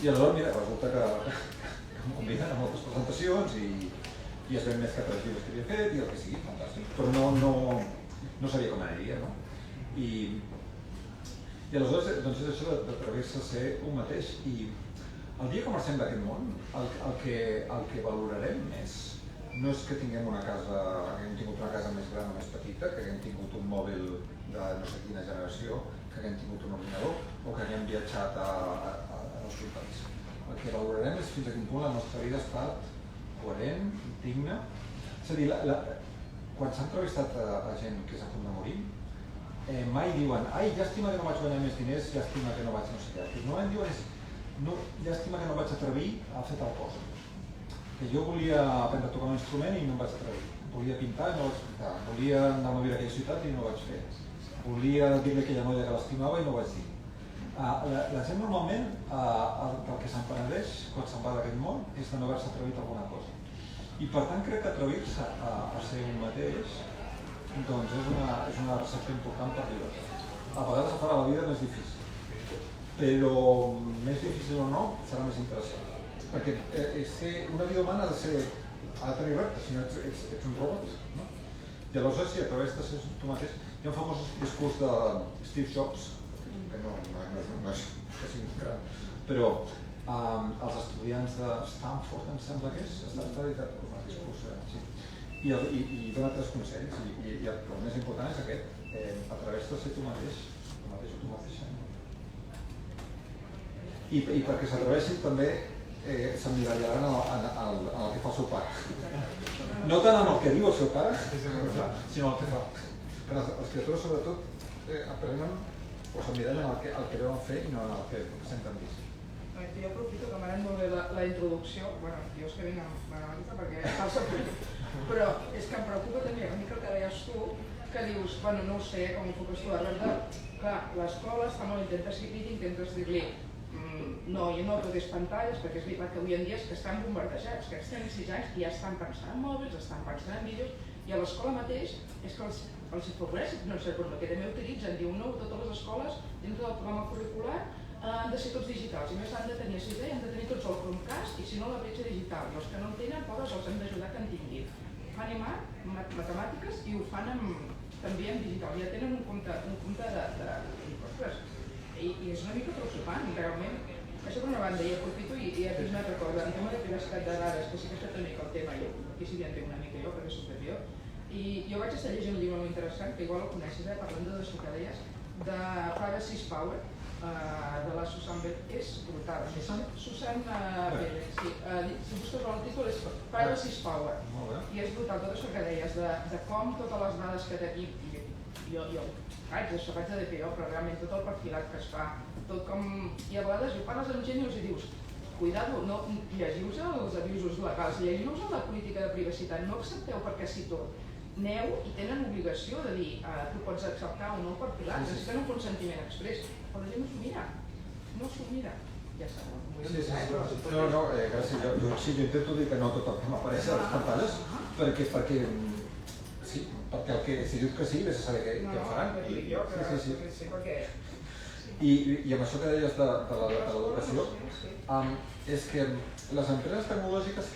I aleshores, mira, resulta que em conviden a moltes presentacions i es ven més que 3 llibres que havia fet i el que sigui, fantàstic. Però no sabia com aniria, no? I aleshores, doncs és això d'atrevir-se a ser un mateix i el dia que marxem d'aquest món, el que valorarem més no és que tinguem una casa, que haguem tingut una casa més gran o més petita, que haguem tingut un mòbil de no sé quina generació, que haguem tingut un ordinador o que haguem viatjat als ciutats. El que valorarem és fins a quin punt la nostra vida ha estat coherent, digna. És a dir, quan s'ha entrevistat a gent que és a punt de morir, mai diuen ai, llàstima que no vaig guanyar més diners, llàstima que no vaig no sé què. El que normalment diuen és no, llàstima que no vaig atrevir a fer tal cosa. Que jo volia aprendre a tocar un instrument i no em vaig atrevir. Volia pintar i no vaig pintar. Volia anar a viure a aquella ciutat i no ho vaig fer. Volia dir-li a aquella noia que l'estimava i no ho vaig dir. La gent normalment el que se'n penedeix quan se'n va d'aquest món és de no haver-se atrevit a alguna cosa. I per tant crec que atrevir-se a ser un mateix doncs és una recepta important per viure. A vegades farà la vida més difícil. Però més difícil o no, serà més interessant. Perquè una vida humana ha de tenir reptes, si no ets un robot. No? I aleshores, si a través de ser tu mateix, hi ha un famós discurs de Steve Jobs, que no és que sigui gran, però els estudiants de Stanford, em sembla que és, està editat com a discurs, sí. I dona 3 consells, i el més important és aquest, a través de ser tu mateix o tu mateixa. I perquè s'atreveixin també s'emmirallaran en el que fa el seu pare. No tant en el que diu el seu pare, sinó el que fa. Perquè les criatures sobretot aprenen o s'emmirallen el que deuen fer i no en el que senten dir. Jo aprofito que m'agrada molt bé la introducció, jo és que vinc amb l'analista perquè falsa però és que em preocupa també una mica el que deies tu, que dius, bueno, no ho sé, com ho puc estudiar, la veritat, clar, l'escola està molt, intenta ser crític, intentes dir-li no, jo no totes pantalles, perquè és veritat que avui en dia és que estan bombardejats, que tenen 6 anys i ja estan pensant en mòbils, estan pensant en vídeos, i a l'escola mateix és que els afavoreix, no sé, però que també utilitzen, diu no, totes les escoles, dintre del programa curricular, han de ser tots digitals, i més han de tenir 6 i han de tenir tots el Chromecast, i si no la bretxa digital, i els que no en tenen, pobres, els hem d'ajudar que en tinguin. Fan matemàtiques i ho fan també en digital, ja tenen un compte ostres, i és una mica preocupant, realment. Això per una banda, i aprofito i he vist una altra cosa, en tema de privacitat de dades, que sí que he fet una mica el tema, aquí sí que entenc una mica jo, perquè soc de bio, i jo vaig estar llegint un llibre molt interessant, que igual el coneixes, parlant de les socadelles, de Privacy is Power, de la Susan Bell, és brutal. Susan Bell, sí. Si busques el títol és Privacy is Power. I és brutal, tot això que deies, de com totes les dades que d'aquí, jo faig de DPO, però realment tot el perfilat que es fa, tot com... I a vegades parles amb gent i els dius, cuidado, llegiu-vos els avisos legals, llegiu-vos la política de privacitat, no accepteu perquè sí tot. neu i tenen obligació de dir tu pots acceptar o no per pilar, necessiten un consentiment express, però la gent no s'ho mira, no s'ho mira. Ja està. No, gràcies. Jo intento dir que no tot el que m'apareix a les pantalles, perquè sí, perquè el que si dius que sí, vés a saber què faran. I amb això que deies de l'educació, és que les empreses tecnològiques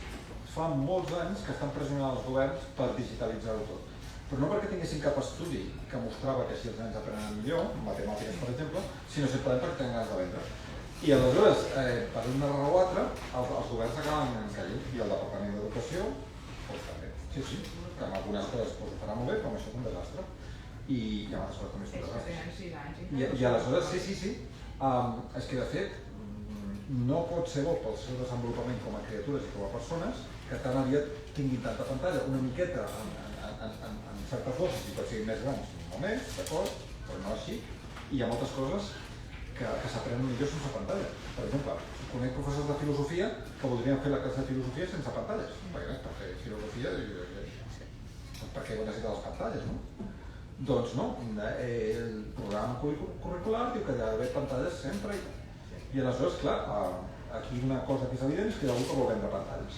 fa molts anys que estan pressionant els governs per digitalitzar-ho tot. Però no perquè tinguessin cap estudi que mostrava que així els nens aprenen millor, matemàtiques per exemple, sinó simplement perquè tenen ganes de vendre. I aleshores, per una raó o altra, els governs acaben encaient, i el Departament d'Educació, doncs també. Sí, que en algunes coses ho farà molt bé, però això és un desastre. I en altres coses també és un desastre. I aleshores, sí, és que de fet no pot ser bo pel seu desenvolupament com a criatures i com a persones que tan aviat tinguin tanta pantalla, una miqueta en certes coses, i pot ser més grans, no més, d'acord, però no així. I hi ha moltes coses que s'aprenen millor sense pantalla. Per exemple, conec professors de filosofia que voldrien fer la classe de filosofia sense pantalles. Per fer filosofia, per què necessita les pantalles, no? Doncs no, el programa curricular diu que hi ha d'haver pantalles sempre. I aleshores, clar, aquí una cosa que és evident és que hi ha algú que vol vendre pantalles.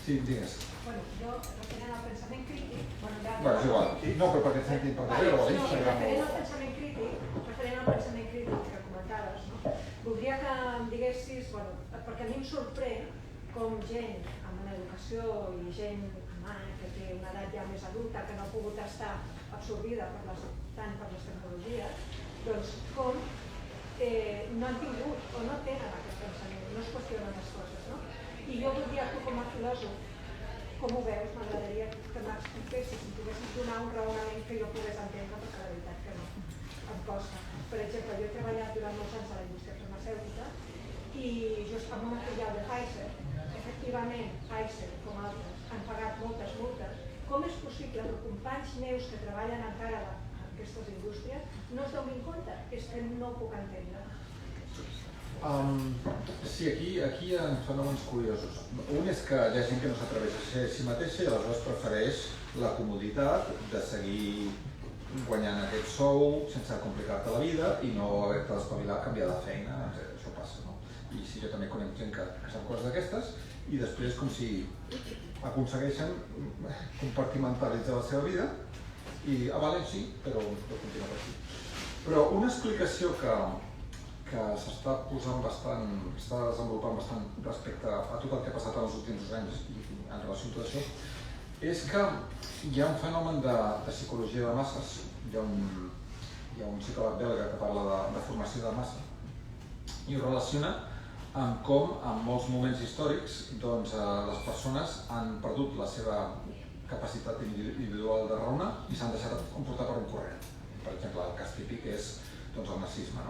Sí, digues. Bueno, jo, referent al pensament crític... És igual. No, però perquè et sentim per darrere o a l'Instagram. Referent al pensament crític que comentaves, voldria que em diguessis, perquè a mi em sorprèn com gent amb una educació i gent humana que té una edat ja més adulta, que no ha pogut estar absorbida tant per les tecnologies, doncs com no han tingut o no tenen aquest pensament, no es qüestionen les coses, no? I jo voldria, tu com a filòsof, com ho veus? M'agradaria que m'expliquessis, si poguessis donar un raonament que jo pogués entendre, perquè la veritat que no, em costa. Per exemple, jo he treballat durant molts anys a la indústria farmacèutica i just amb una filial de Pfizer, efectivament, Pfizer, com altres, han pagat moltes multes. Com és possible que companys meus que treballen encara en aquestes indústries no es donin compte? És que no ho puc entendre. Sí, aquí hi ha fenòmens curiosos. Un és que hi ha gent que no s'atreveix a ser a si mateixa i aleshores prefereix la comoditat de seguir guanyant aquest sou sense complicar-te la vida i no haver-te d'espavilar, canviar de feina, això passa, no? I sí, jo també conec gent que sap coses d'aquestes i després com si aconsegueixen compartimentalitzar la seva vida i valen sí, però continua per aquí. Però una explicació que s'està desenvolupant bastant respecte a tot el que ha passat en els últims anys i en relació amb tot això, és que hi ha un fenomen de psicologia de masses. Hi ha un psicòleg belga que parla de formació de massa i ho relaciona amb com en molts moments històrics les persones han perdut la seva capacitat individual de raonar i s'han deixat comportar per un corrent. Per exemple, el cas típic és el nazisme.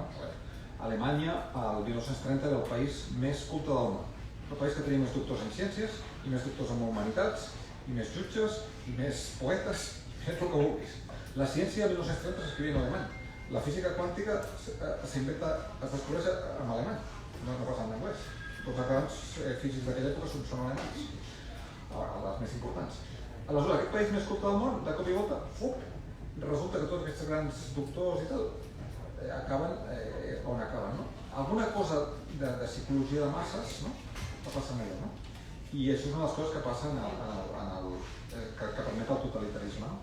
Alemanya, el 1930, era el país més culte del món. El país que tenia més doctors en ciències, i més doctors en humanitats, i més jutges, i més poetes, i més el que vulguis. La ciència del 1930 s'escrivia en alemany. La física quàntica es descobreix en alemany, no pas en anglès. Tots els grans físics d'aquella època són alemanys, els més importants. Aleshores, aquest país més culte del món, de cop i volta, resulta que tots aquests grans doctors i tal acaben on acaben, no? Alguna cosa de psicologia de masses, no? Va passar allò, no? I això és una de les coses que passen que permet el totalitarisme, no?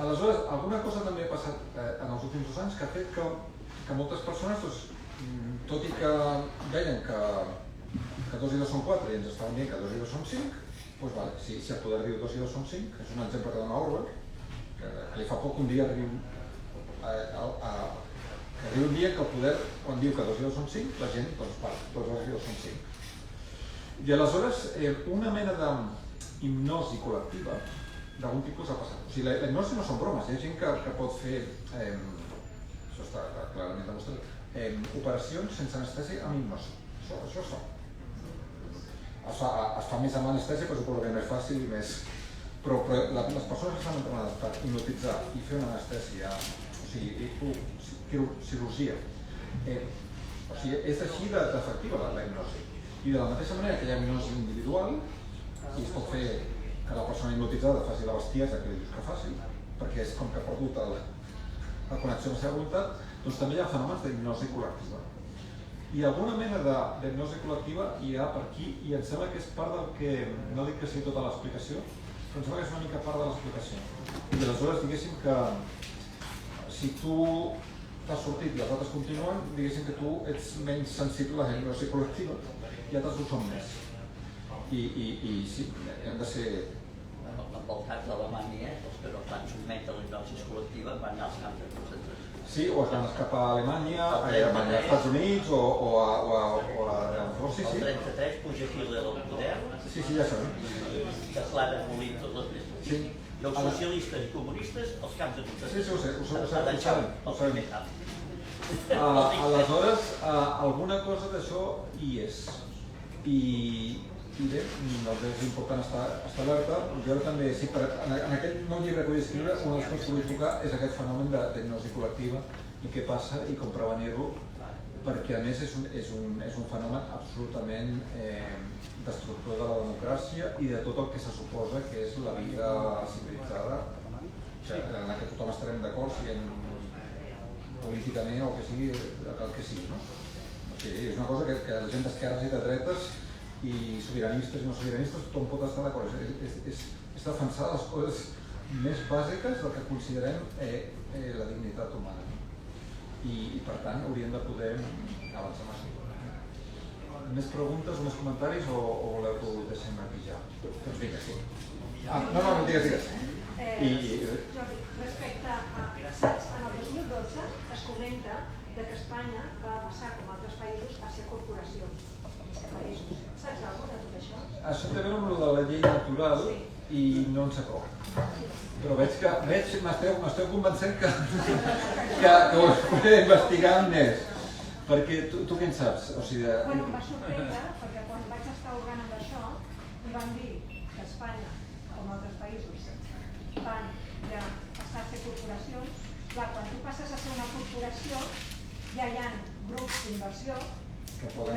Aleshores, alguna cosa també ha passat en els últims 2 anys que ha fet que moltes persones, tot i que veien que 2 i 2 són 4 i ens estaven dient que 2 i 2 són 5, doncs vale, si el poder diu 2 i 2 són 5, és un exemple que dona Orwell, que li fa poc un dia riu que el poder, quan diu que 2 i 2 són 5, la gent, doncs vale, 2 i 2 són 5. I aleshores, una mena d'hipnosi col·lectiva d'algun tipus ha passat. O sigui, la hipnosi no són bromes, hi ha gent que pot fer, això està clarament demostrat, operacions sense anestèsia amb hipnosi. Això es fa. Es fa més amb anestèsia, però suposo que és més fàcil i més... Però les persones que estan entrenades per hipnotitzar i fer una anestèsia, o sigui, cirurgia, o sigui, és així d'efectiva la hipnosi. I de la mateixa manera que hi ha hipnosi individual, i es pot fer que la persona hipnotitzada faci la bestiesa que li dius que faci, perquè és com que ha perdut la connexió amb la seva voluntat, doncs també hi ha fenòmens d'hipnosi col·lectiva. I alguna mena d'hipnosi col·lectiva hi ha per aquí, i em sembla que és part del que, no dic que sigui tota l'explicació, però em sembla que és una mica part de l'explicació. I aleshores diguéssim que si tu t'has sortit i els altres continuen, diguéssim que tu ets menys sensible a la hipnosi col·lectiva i altres ho són més. I sí, hem de ser... En el cas d'Alemanya, els que no es van sotmetre a la hipnosi col·lectiva van anar als camps de concentració. Sí, o es van escapar a Alemanya, als Estats Units o a Rússia, sí. El 33 puja Hitler al poder, Sí, ja sabem. declara abolir tot l'església. Sí. I els socialistes i comunistes als camps de concentració. Sí, ho A Dachau, sabem. al primer camp. Aleshores, alguna cosa d'això hi és. I bé, doncs és important estar alerta. Jo també, sí, en aquest nou llibre que vull escriure, una de les coses que vull tocar és aquest fenomen d'hipnosi col·lectiva i què passa i com prevenir-lo, perquè a més és un fenomen absolutament destructor de la democràcia i de tot el que se suposa que és la vida civilitzada, en la que tothom estarem d'acord, siguem políticament o que sigui el que sigui, no? O sigui, és una cosa que la gent d'esquerres i de dretes i sobiranistes i no sobiranistes tothom pot estar d'acord. És defensar les coses més bàsiques del que considerem la dignitat humana. I per tant hauríem de poder avançar amb això. Més preguntes o més comentaris o voleu que ho deixem aquí ja? Doncs vinga, sí. No, digues. Jordi, respecte a... Saps, en el 2012 es comenta que Espanya va passar, com altres països, a ser corporacions. Saps alguna de tot això? Això té a veure amb la llei natural i no en sé prou. Però veig que m'esteu convencent que ho podré investigar més. Perquè tu què en saps? Bueno, em va sorprendre perquè quan vaig estar organt amb això em van dir que Espanya, com altres països, van ja passar a ser corporacions. Clar, quan tu passes a ser una corporació ja hi ha grups d'inversió que poden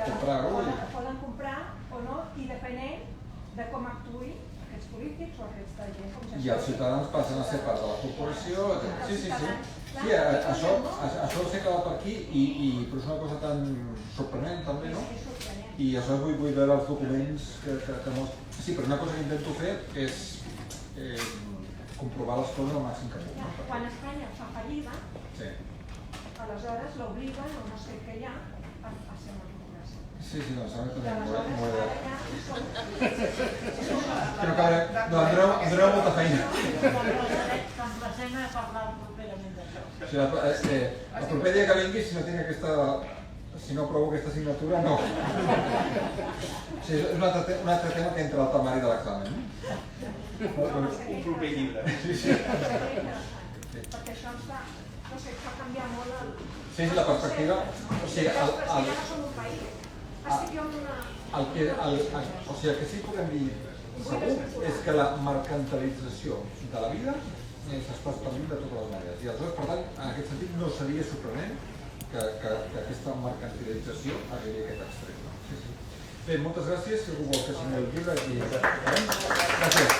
comprar o no, i depenent de com actuï aquests polítics o aquesta gent com ja. I els ciutadans passen a ser part de la corporació. Sí, això sé que va per aquí, però és una cosa tan sorprenent també, no? I això vull veure els documents que mostren. Sí, però una cosa que intento fer és comprovar les coses al màxim que puc. Quan Espanya fa fallida, aleshores l'obliguen, o no sé què hi ha, a ser una corporació. Sí, doncs ara també m'ho he de... No, em doneu molta feina. T'emplacem a parlar properament d'això. El proper dia que vingui, si no tinc aquesta... Si no aprovo aquesta assignatura, no. Sí, és un altre tema que entra al temari de l'examen. Un proper llibre. Perquè això ens fa, no sé, fa canviar molt el... Sí, la perspectiva... O sigui, ja no som un país. Estic jo en una... O sigui, el que sí que podem dir segur és que la mercantilització de la vida s'està expandint de totes les maneres. I aleshores, per tant, en aquest sentit, no seria sorprenent que aquesta mercantilització arribi a aquest extrem. Bé, moltes gràcies. Si algú vol que signi el llibre, aquí... Gràcies.